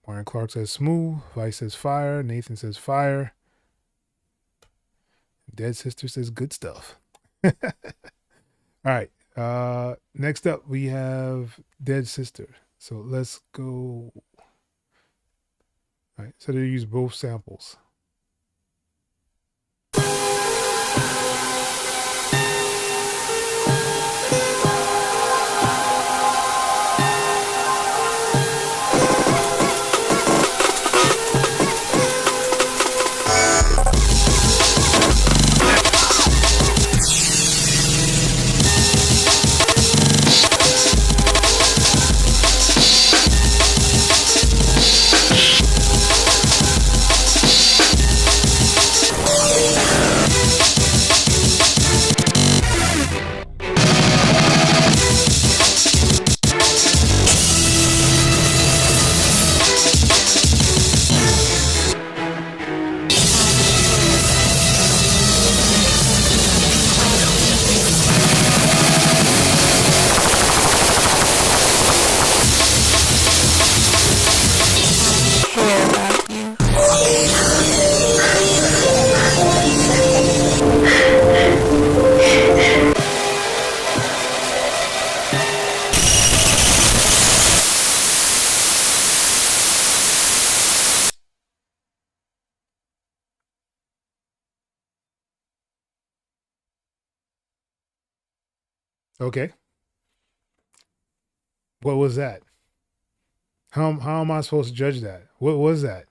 Warren Clark says smooth. Vice says fire. Nathan says fire. Dead Sister says good stuff. All right. Next up, we have Dead Sister. So let's go. All right. So they use both samples. Okay. What was that? How am I supposed to judge that? What was that?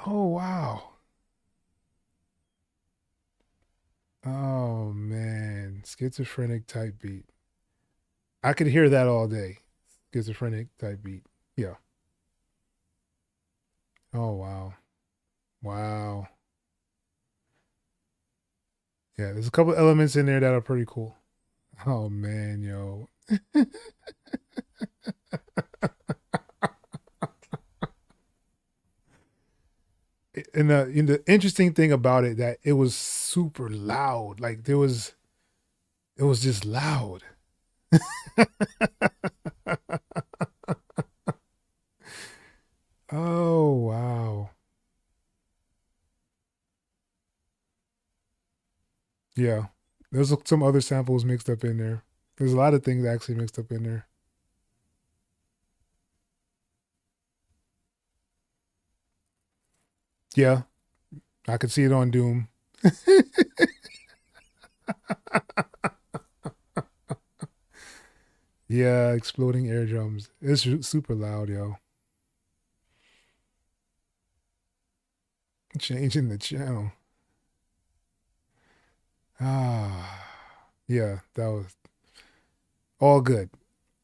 Oh, wow. Oh, man. Schizophrenic type beat. I could hear that all day. Schizophrenic type beat. Yeah. Oh, wow. Wow. Yeah, there's a couple elements in there that are pretty cool. Oh, man, yo. And the interesting thing about it, that it was super loud. Like it was just loud. Oh, wow. Yeah. There's some other samples mixed up in there. There's a lot of things actually mixed up in there. Yeah. I could see it on Doom. Yeah, exploding air drums. It's super loud, yo. Changing the channel. Ah, yeah, that was all good.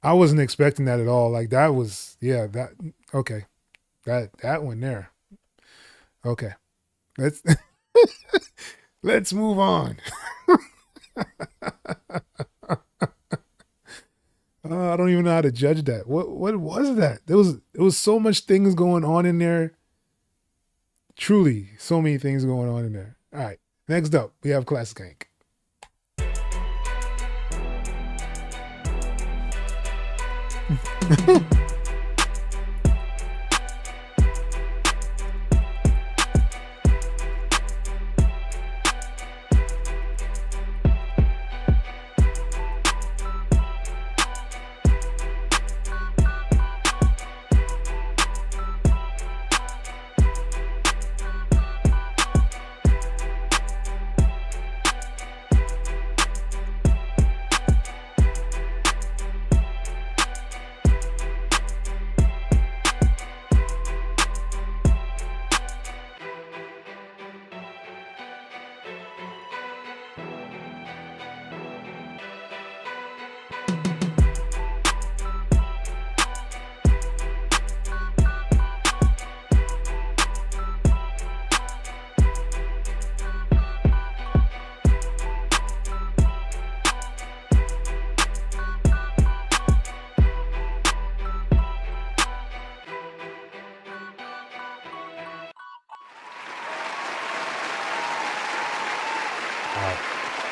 I wasn't expecting that at all. Like that was, yeah, that okay. That one there. Okay. Let's let's move on. I don't even know how to judge that. What was that? It was so much things going on in there. Truly, so many things going on in there. All right. Next up, we have Classic Hank.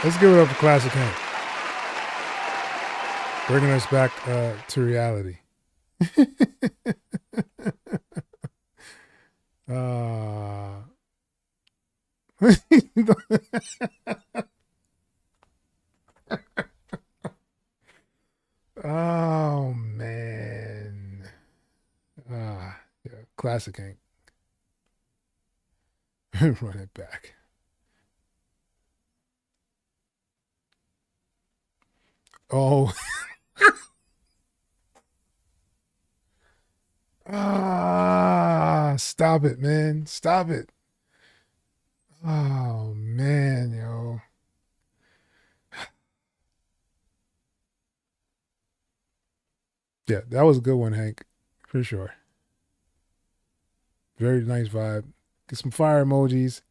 Let's give it up for Classic Hank. Bringing us back to reality. Oh man. Yeah, Classic Hank. Run it back. Oh. Stop it, man. Stop it. Oh man, yo. Yeah, that was a good one, Hank, for sure. Very nice vibe. Get some fire emojis.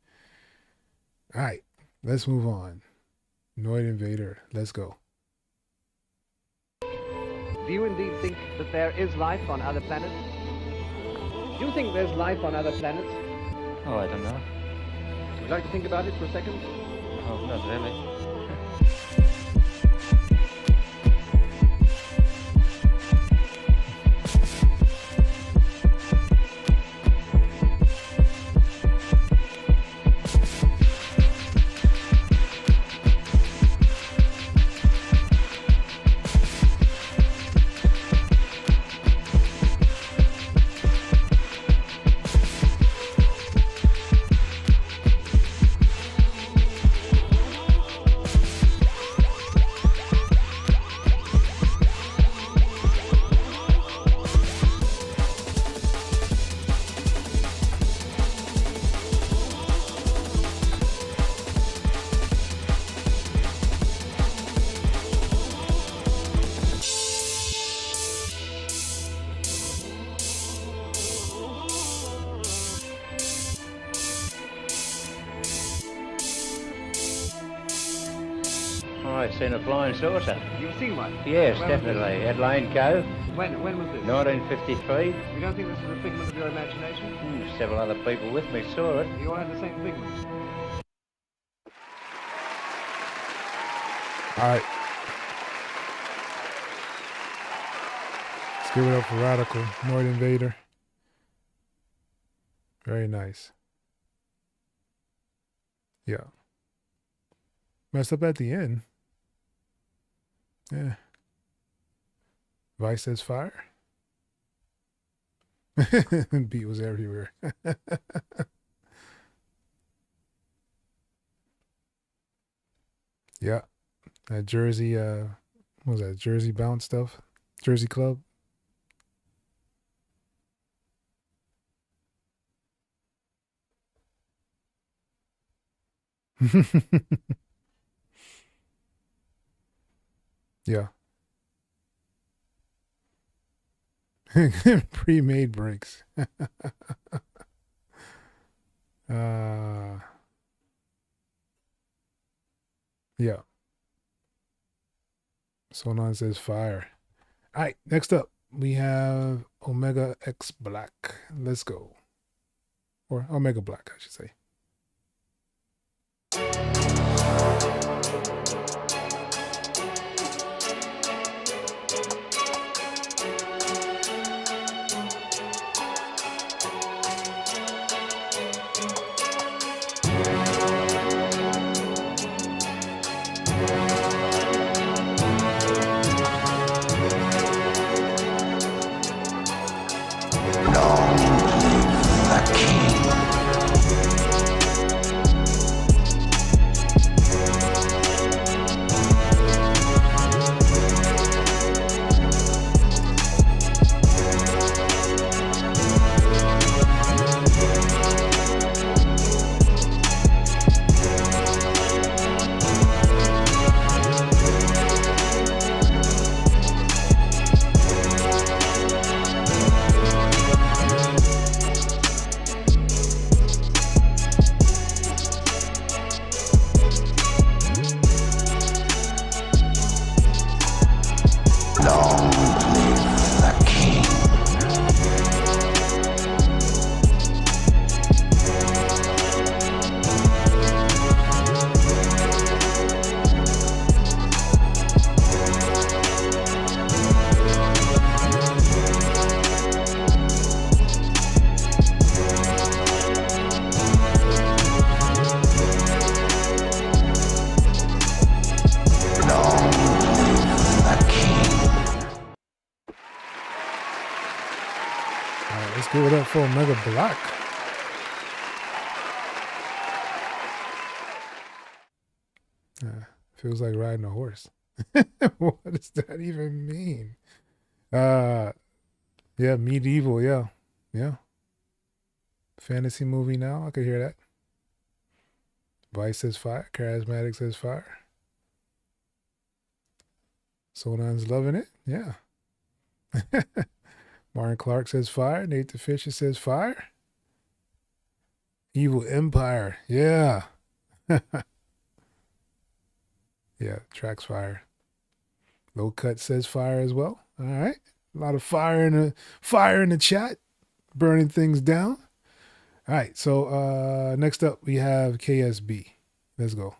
All right, let's move on. Noid Invader, let's go. Do you indeed think that there is life on other planets? Do you think there's life on other planets? Oh, I don't know. Would you like to think about it for a second? Oh, not really. I've seen a flying saucer. You've seen one? Yes, When was definitely. At Lane Cove, this? When was this? 1953. You don't think this is a figment of your imagination? Several other people with me saw it. You all had the same figment. All right. Let's give it up for Radical, Noid Invader. Very nice. Yeah. Messed up at the end. Yeah. Vice says fire. Beat was everywhere. Yeah. That Jersey, what was that? Jersey Bounce stuff? Jersey Club? Yeah. Pre-made breaks. Yeah. Sonon says fire. All right, next up we have Omega X Black. Let's go. Or Omega Black, I should say. All right, let's give it up for Omega Black. Feels like riding a horse. What does that even mean? Yeah, medieval, yeah. Fantasy movie now, I could hear that. Vice says fire, Charismatic says fire. Sonan's loving it, yeah. Martin Clark says fire, Nathan Fisher says fire. Evil Empire, yeah. Yeah, tracks fire. Low Cut says fire as well. All right. A lot of fire in the chat, burning things down. All right. So next up we have KSB. Let's go.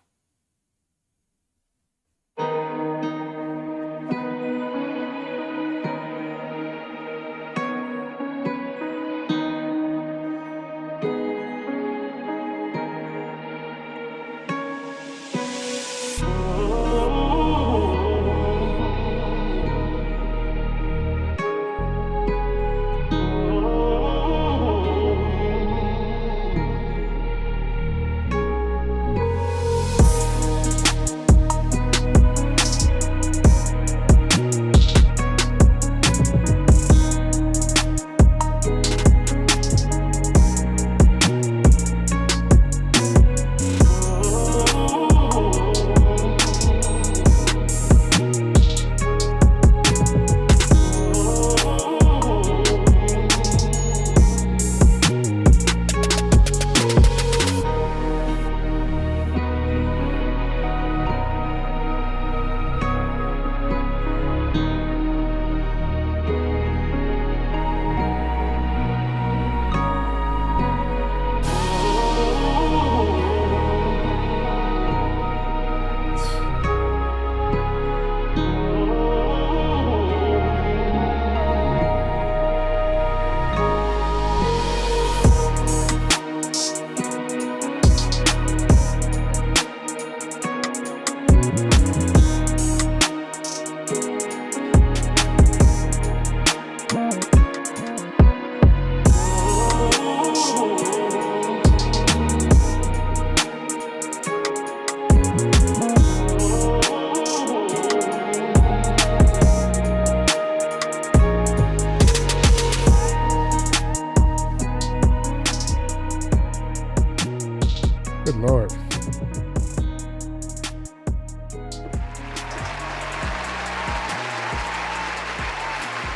Good Lord.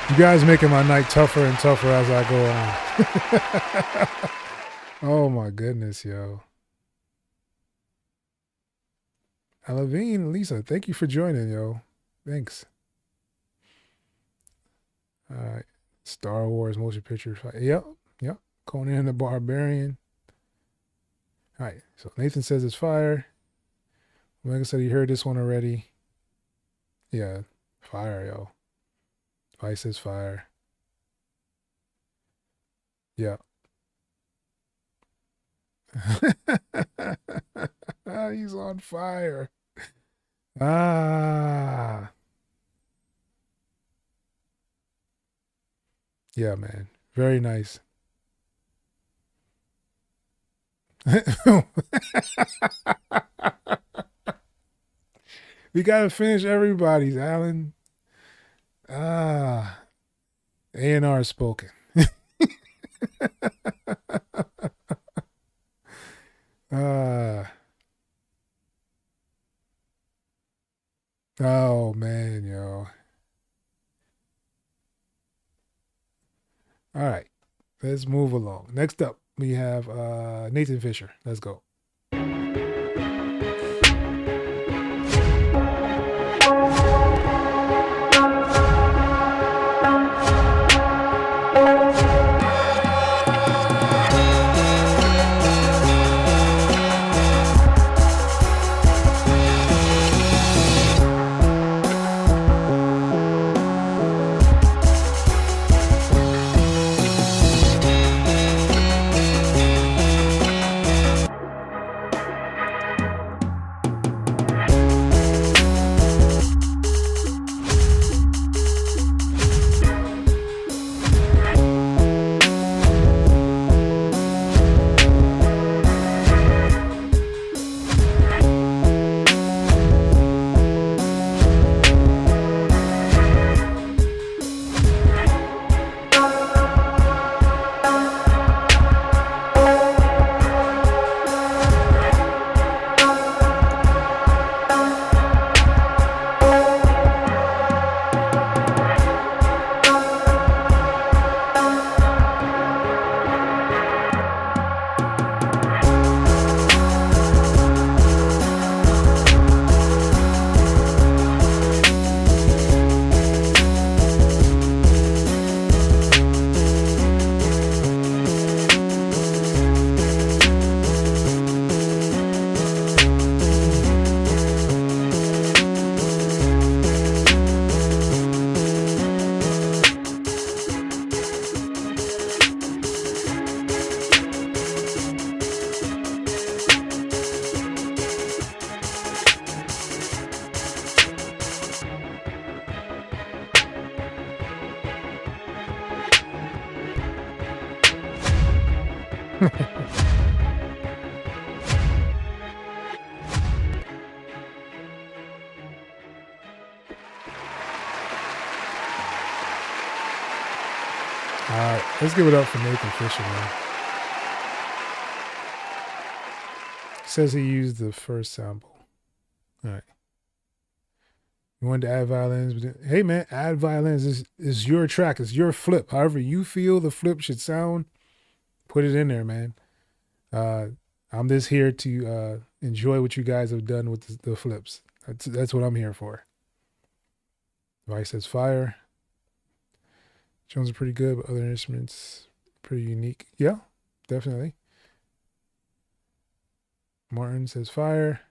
You guys making my night tougher and tougher as I go on. Oh my goodness, yo. Alavine, Lisa, thank you for joining, yo. Thanks. All right. Star Wars motion picture. Yep. Conan the Barbarian. All right. So Nathan says it's fire. Omega said he heard this one already. Yeah. Fire, yo. Vice says fire. Yeah. He's on fire. Ah. Yeah, man. Very nice. We gotta finish everybody's, Alan. A&R spoken. Oh man, yo. All right, let's move along. Next up, we have Nathan Fisher. Let's go. Alright, let's give it up for Nathan Fisher, man. Says he used the first sample. Alright. You wanted to add violins. Hey man, add violins is your track. It's your flip. However you feel the flip should sound, put it in there, man. I'm just here to enjoy what you guys have done with the flips. That's what I'm here for. Device says fire. Jones are pretty good, but other instruments pretty unique. Yeah, definitely. Martin says fire.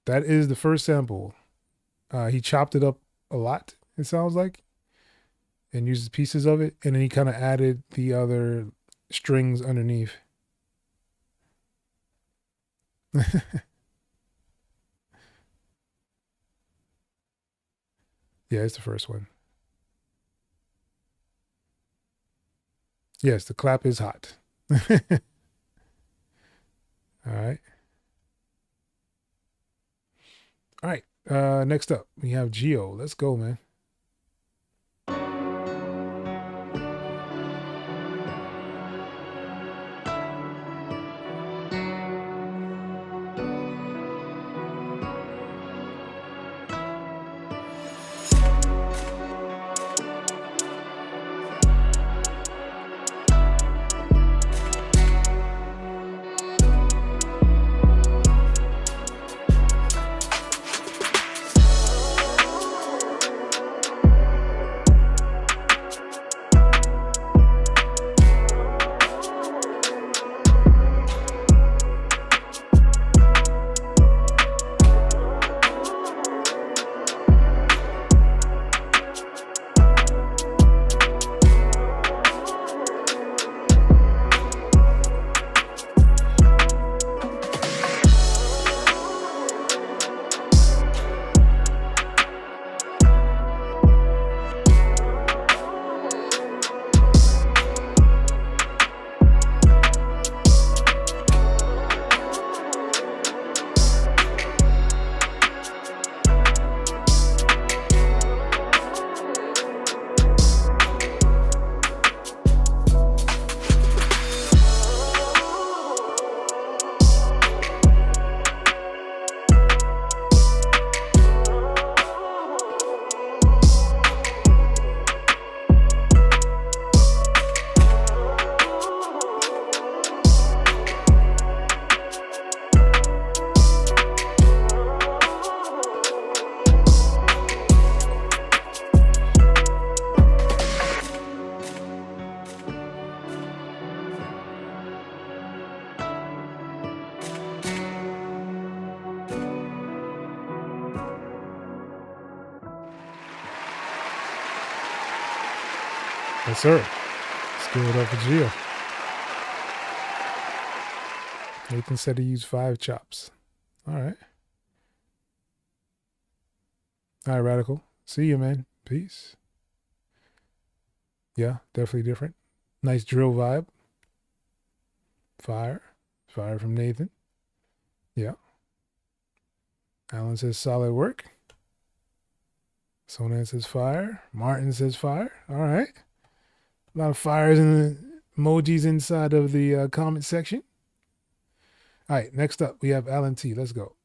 That is the first sample. He chopped it up a lot, it sounds like, and used pieces of it, and then he kind of added the other strings underneath. Yeah, it's the first one. Yes, the clap is hot. All right. All right. Next up, we have Geo. Let's go, man. Yes, sir. Let's give it up for Gio. Nathan said he used 5 chops. All right. All right, Radical. See you, man. Peace. Yeah, definitely different. Nice drill vibe. Fire. Fire from Nathan. Yeah. Alan says solid work. Sonan says fire. Martin says fire. All right. A lot of fires and emojis inside of the comment section. All right, next up, we have Alan T. Let's go.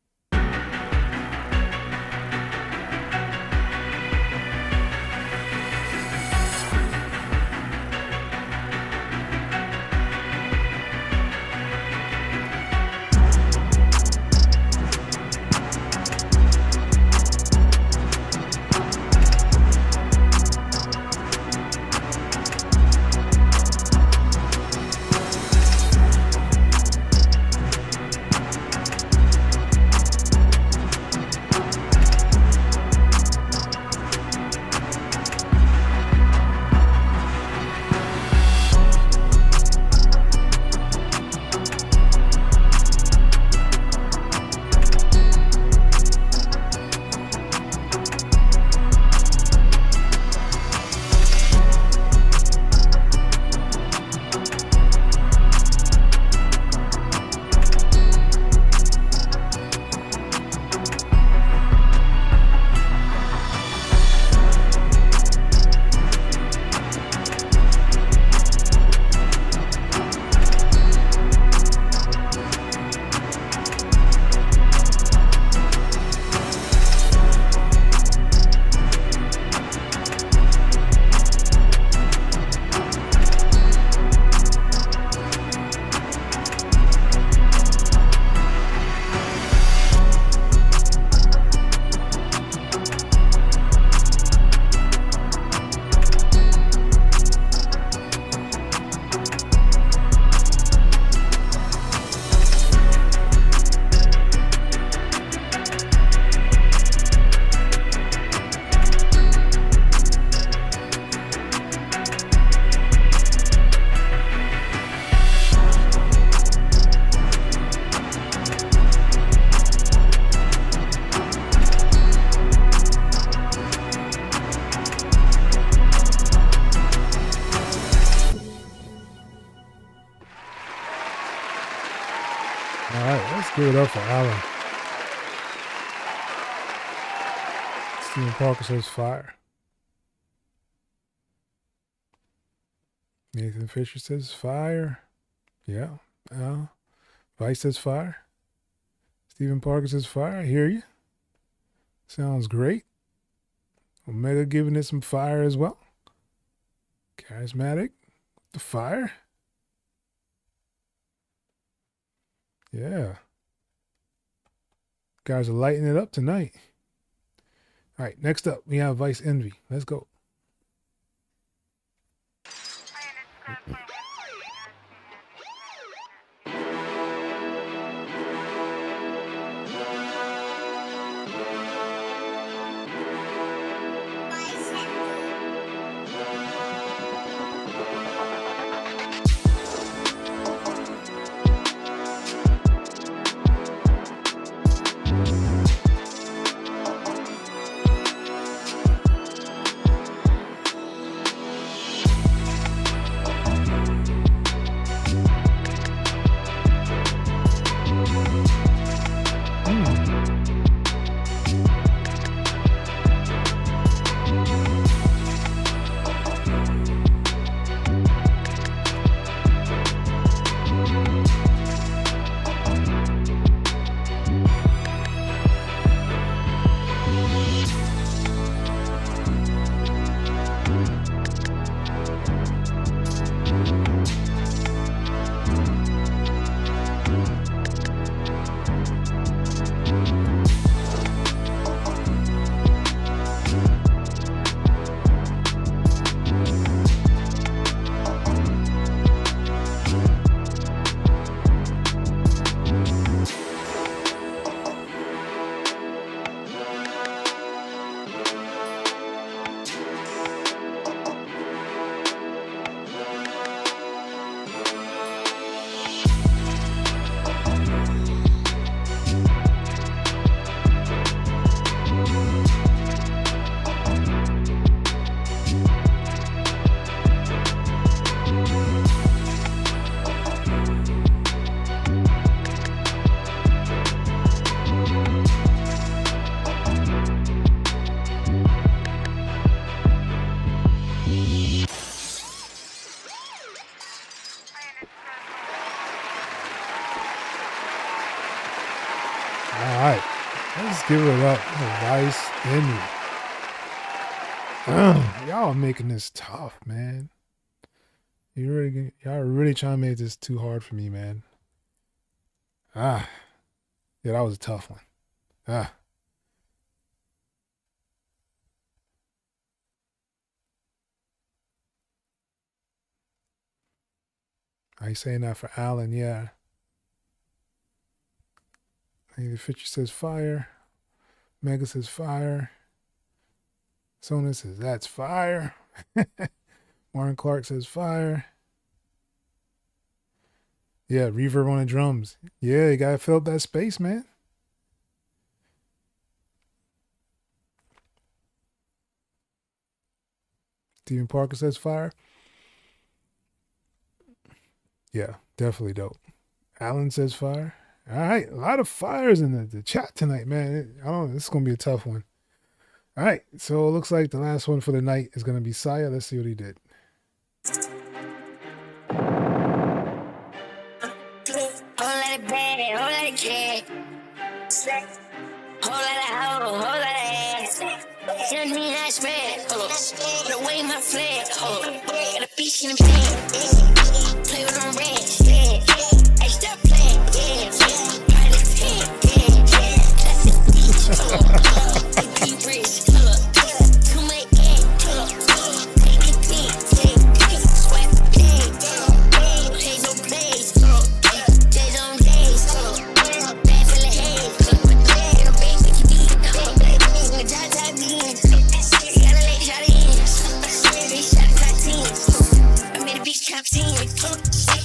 Give it up for Alan. Stephen Parker says fire. Nathan Fisher says fire. Yeah. Vice says fire. Stephen Parker says fire. I hear you. Sounds great. Omega giving it some fire as well. Charismatic. The fire. Yeah. Guys are lighting it up tonight. All right, next up, we have Vice Envy. Let's go. All right, let's give it up for Vice Envy. Y'all are making this tough, man. Y'all are really trying to make this too hard for me, man. Yeah, that was a tough one. I saying that for Alan, yeah. The Fisher says fire. Mega says fire. Sona says that's fire. Warren Clark says fire. Yeah, reverb on the drums. Yeah, you gotta fill up that space, man. Stephen Parker says fire. Yeah, definitely dope. Alan says fire. All right, a lot of fires in the chat tonight, man. I don't know, this is going to be a tough one. All right, so it looks like the last one for the night is going to be Saya. Let's see what he did.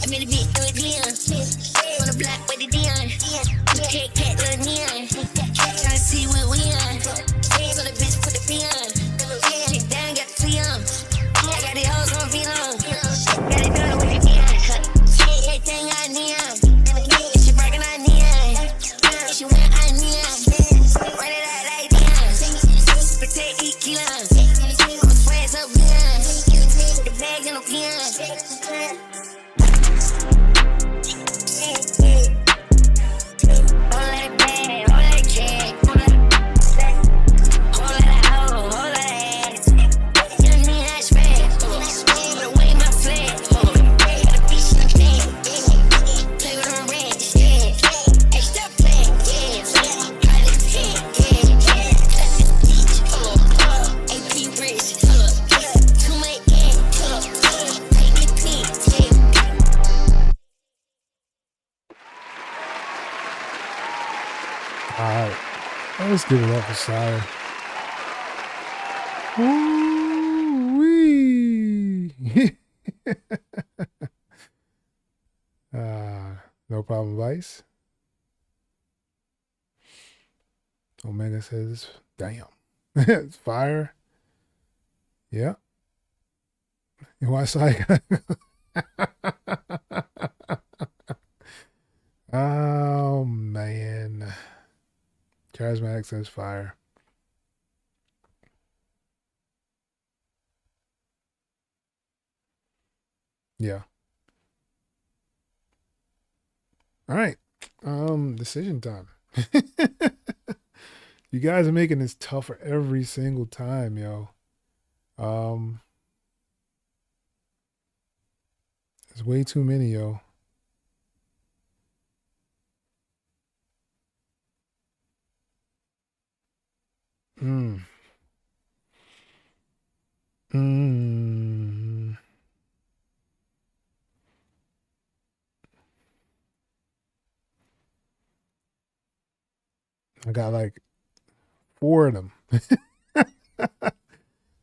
I made a beat through a DM. On the block with the Dion. Take cat to the neon. Tryna see what we on. All right, let's give it up for Sire. Ooh-wee. No problem, Vice. Omega says, damn. It's fire. Yeah. And why Sire? Oh, man. Charismatic says fire. Yeah. All right. Decision time. You guys are making this tougher every single time, yo. There's way too many, yo. Mm. Mm. I got like 4 of them. I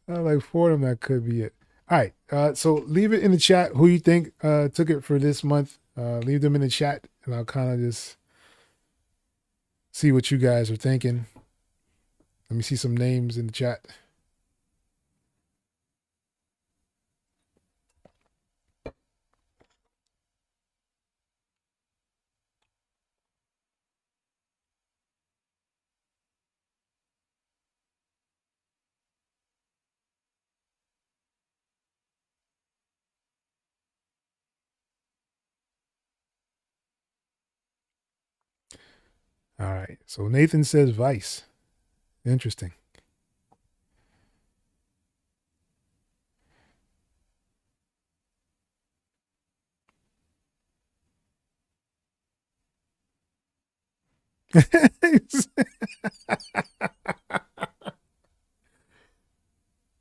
got like 4 of them that could be it. All right. So leave it in the chat who you think took it for this month. Leave them in the chat and I'll kind of just see what you guys are thinking. Let me see some names in the chat. All right. So Nathan says Vice. Interesting.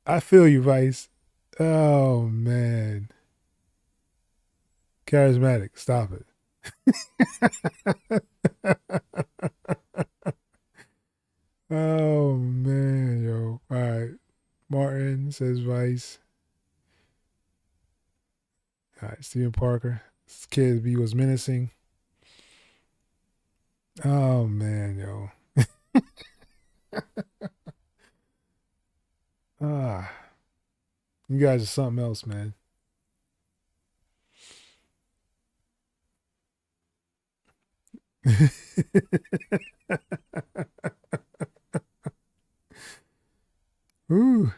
I feel you, Vice. Oh, man. Charismatic. Stop it. Oh, man, yo. All right. Martin says Vice. All right. Steven Parker. This kid B was menacing. Oh, man, yo. You guys are something else, man. Ooh.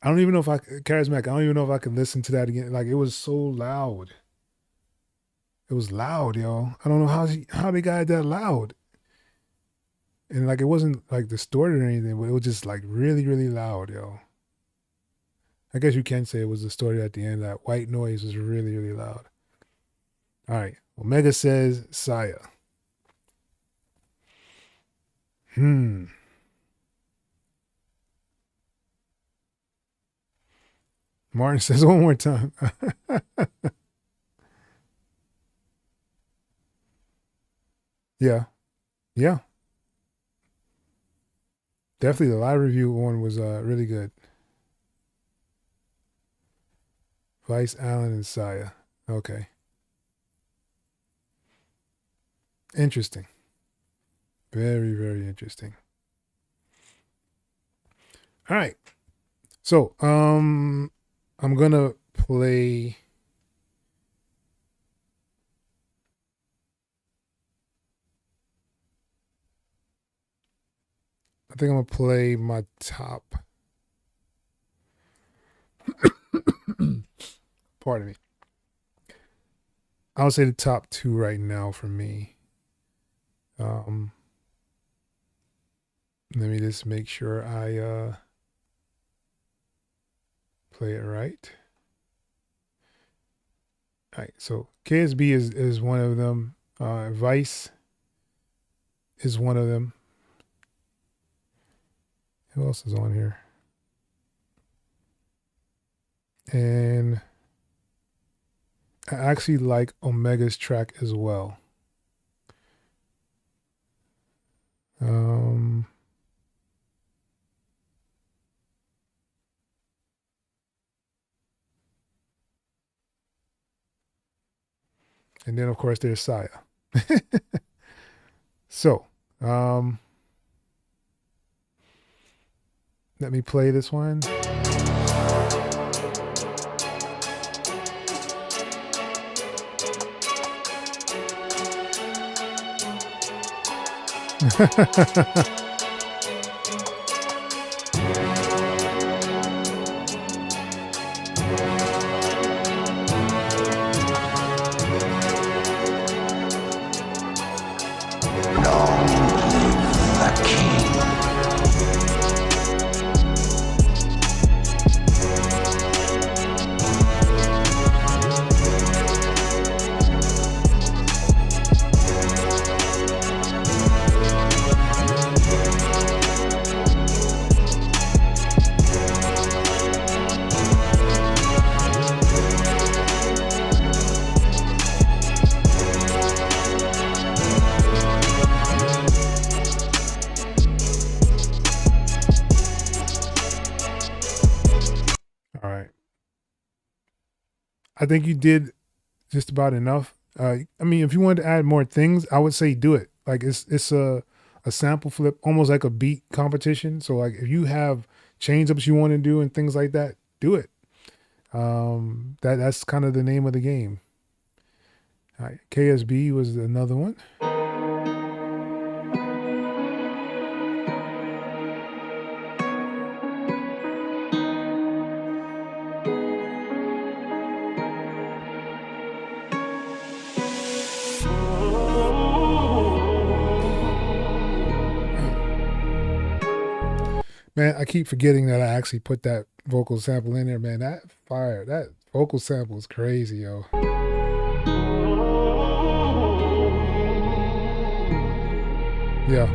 I don't even know if Charismatic, I don't even know if I can listen to that again. Like, it was so loud. It was loud, yo. I don't know how they got it that loud. And like, it wasn't like distorted or anything, but it was just like really, really loud, yo. I guess you can say it was distorted at the end. That white noise was really, really loud. All right. Omega says Saya. Martin says one more time. Yeah. Yeah. Definitely the live review one was really good. Vice, Allen, and Saya. Okay. Interesting. Very, very interesting. All right. So, I'm gonna play think I'm gonna play my top. Pardon me. I would say the top 2 right now for me. Let me just make sure I play it right. All right, so KSB is one of them. Vice is one of them. Who else is on here? And I actually like Omega's track as well. And then of course there's Saya. So, let me play this one. All right. I think you did just about enough. I mean, if you wanted to add more things, I would say do it. Like it's a sample flip, almost like a beat competition. So like if you have change ups you want to do and things like that, do it. That's kind of the name of the game. All right, KSB was another one. Man, I keep forgetting that I actually put that vocal sample in there, man. That fire, that vocal sample is crazy, yo. Yeah.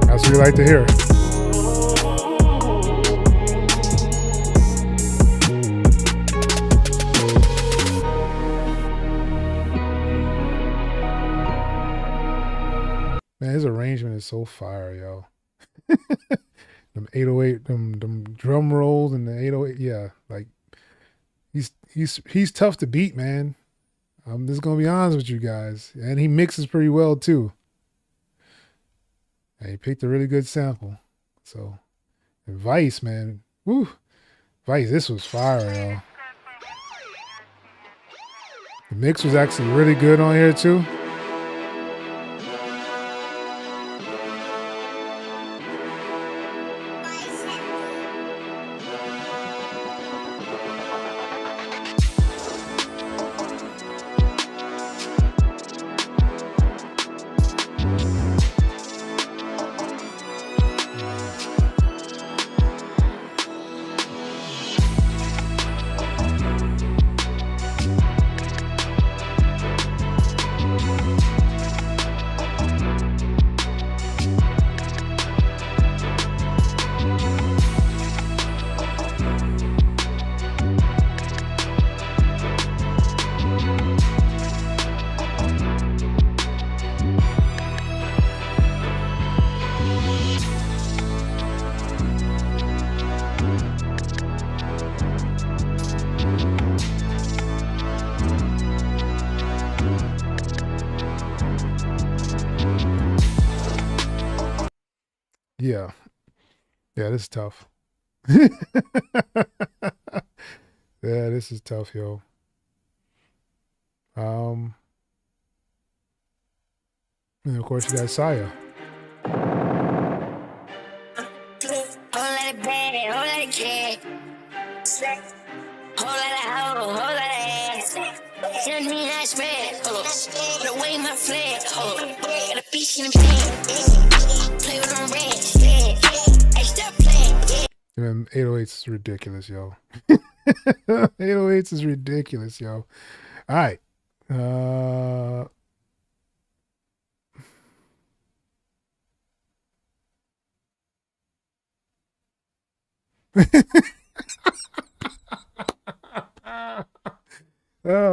That's what we like to hear. Man, his arrangement is so fire, yo. Them 808, them drum rolls and the 808, yeah. Like he's tough to beat, man. I'm just gonna be honest with you guys. And he mixes pretty well too. And he picked a really good sample. So, and Vice, man. Woo. Vice, this was fire, yo. The mix was actually really good on here too. Yeah. Yeah, this is tough. Yeah, this is tough, yo. And of course you got Saya. Whole lot of bad, whole lot of cat. Whole lot of hoe, whole lot of ass. Tell me I spread, the way my flag, got a beach in the bed. Play with them rats, hey, stop playing. And 808s is ridiculous, yo. 808s is ridiculous, yo. All right.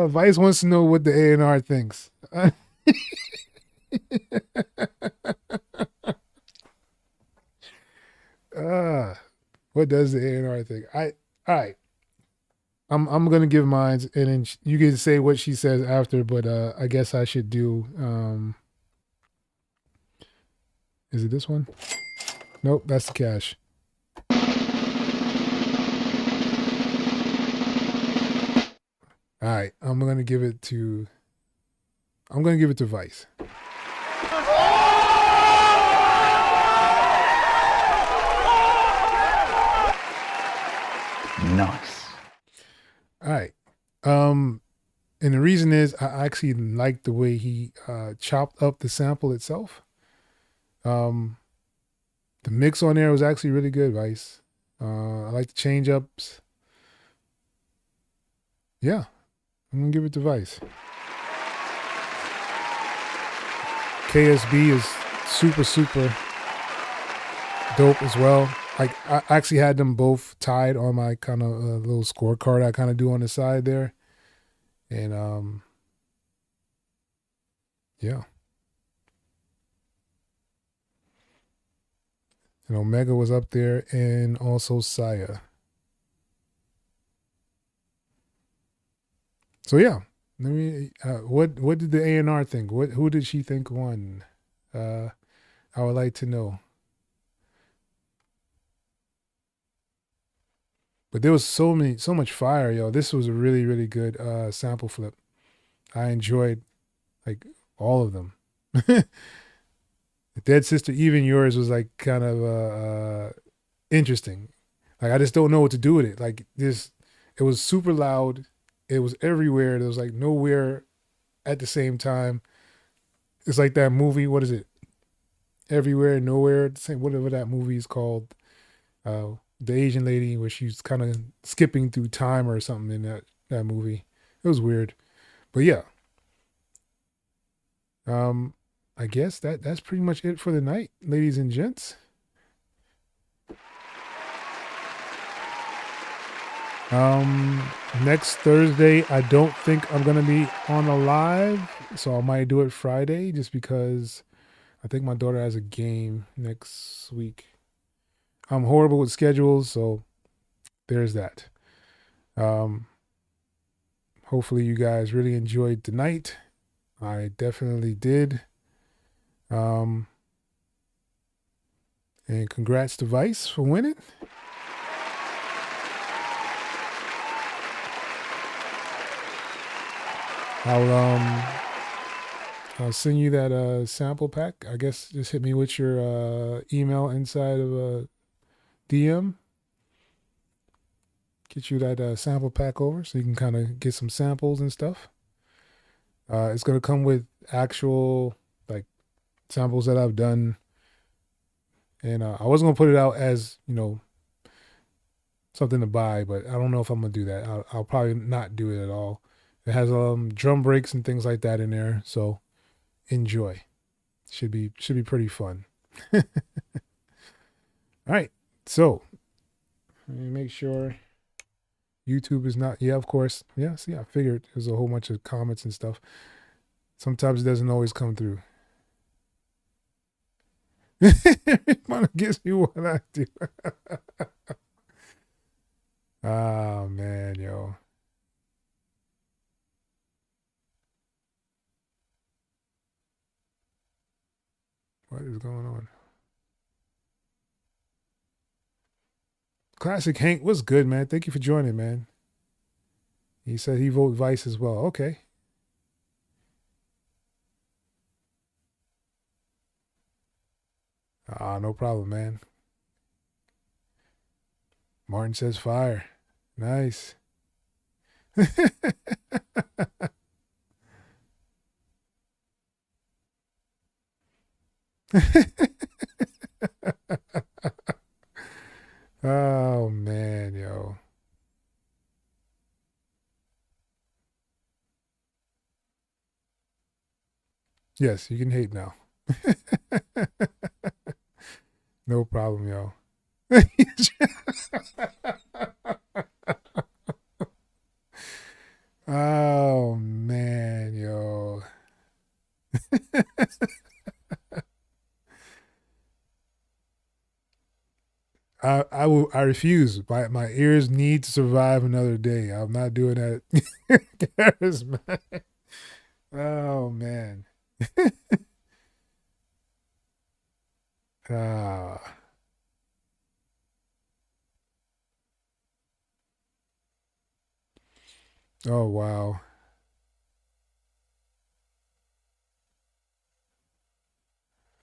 Vice wants to know what the A&R thinks. What does the A&R think? All right. I'm gonna give mine, and then you can say what she says after. But I guess I should do. Is it this one? Nope, that's the cash. All right, I'm gonna give it to Vice. Nice. All right. And the reason is I actually like the way he chopped up the sample itself. The mix on there was actually really good, Vice. I like the change ups. Yeah, I'm gonna give it to Vice. KSB is super dope as well. Like I actually had them both tied on my kind of little scorecard I kind of do on the side there, and yeah. And Omega was up there, and also Saya. So yeah, let me. What did the A&R think? Who did she think won? I would like to know. But there was so much fire, yo. This was a really good sample flip. I enjoyed like all of them. Dead Sister, even yours was like kind of interesting. Like I just don't know what to do with it. Like this, it was super loud. It was everywhere. There was like nowhere at the same time. It's like that movie. What is it? Everywhere, nowhere at the same. Whatever that movie is called. The Asian lady where she's kind of skipping through time or something in that movie. It was weird, but yeah. I guess that's pretty much it for the night, ladies and gents. Next Thursday, I don't think I'm gonna be on a live, so I might do it Friday just because I think my daughter has a game next week. I'm horrible with schedules, so there's that. Hopefully you guys really enjoyed tonight. I definitely did. And congrats to Vice for winning. I'll send you that sample pack. I guess just hit me with your email inside of a DM. Get you that sample pack over so you can kind of get some samples and stuff. It's gonna come with actual like samples that I've done, and I wasn't gonna put it out as something to buy, but I don't know if I'm gonna do that. I'll probably not do it at all. It has drum breaks and things like that in there, so enjoy. Should be pretty fun. All right, so let me make sure YouTube is not. Yeah, of course. Yeah, see, I figured there's a whole bunch of comments and stuff. Sometimes it doesn't always come through. Everyone gives me what I do. Oh man, yo. What is going on? Classic Hank, what's good, man? Thank you for joining, man. He said he voted Vice as well. Okay. No problem, man. Martin says fire. Nice. Oh man, yo. Yes, you can hate now. No problem, yo. Oh man, yo. I refuse. My ears need to survive another day. I'm not doing that. Karis, man. Oh man. Ah. Oh wow.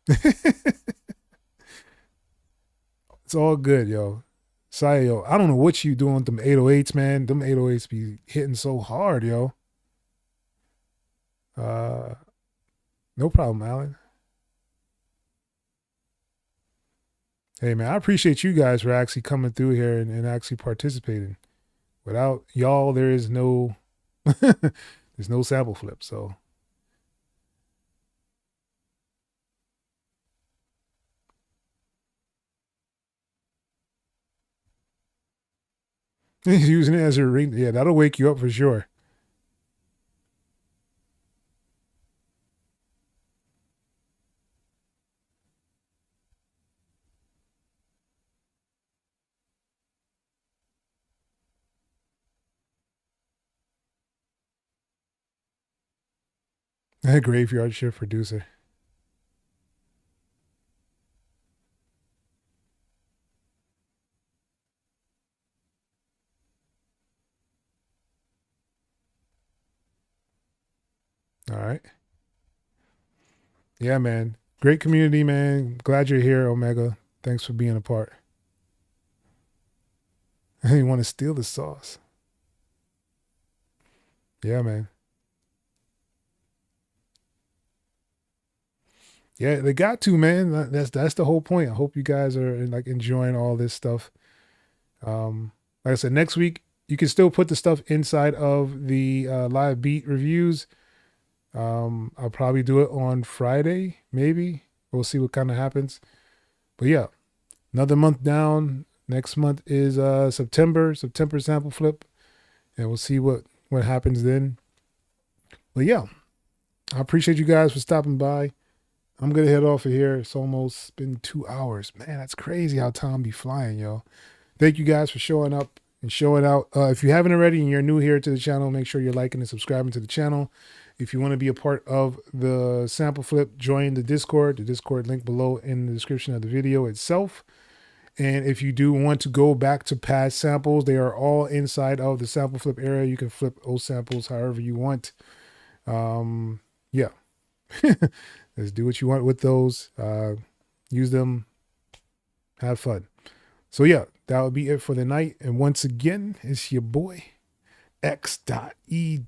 It's all good, yo. Say, yo, I don't know what you doing with them 808s, man. Them 808s be hitting so hard, yo. No problem, Alan. Hey, man, I appreciate you guys for actually coming through here and actually participating. Without y'all, there is no, there's no sample flip. So using it as a ring, yeah, that'll wake you up for sure. Graveyard shift producer. All right. Yeah, man. Great community, man. Glad you're here, Omega. Thanks for being a part. You want to steal the sauce? Yeah, man. Yeah, they got to, man. That's the whole point. I hope you guys are like enjoying all this stuff. Like I said, next week you can still put the stuff inside of the live beat reviews. I'll probably do it on Friday, maybe. We'll see what kind of happens. But yeah, another month down. Next month is September sample flip, and we'll see what happens then. But yeah, I appreciate you guys for stopping by. I'm gonna head off of here. It's almost been 2 hours. Man, that's crazy how time be flying, yo. Thank you guys for showing up and showing out. If you haven't already and you're new here to the channel, make sure you're liking and subscribing to the channel. If you want to be a part of the sample flip, join the Discord link below in the description of the video itself. And if you do want to go back to past samples, they are all inside of the sample flip area. You can flip those samples however you want. Yeah. Let's do what you want with those. Use them. Have fun. So yeah, that would be it for the night. And once again, it's your boy, X.E.L.O.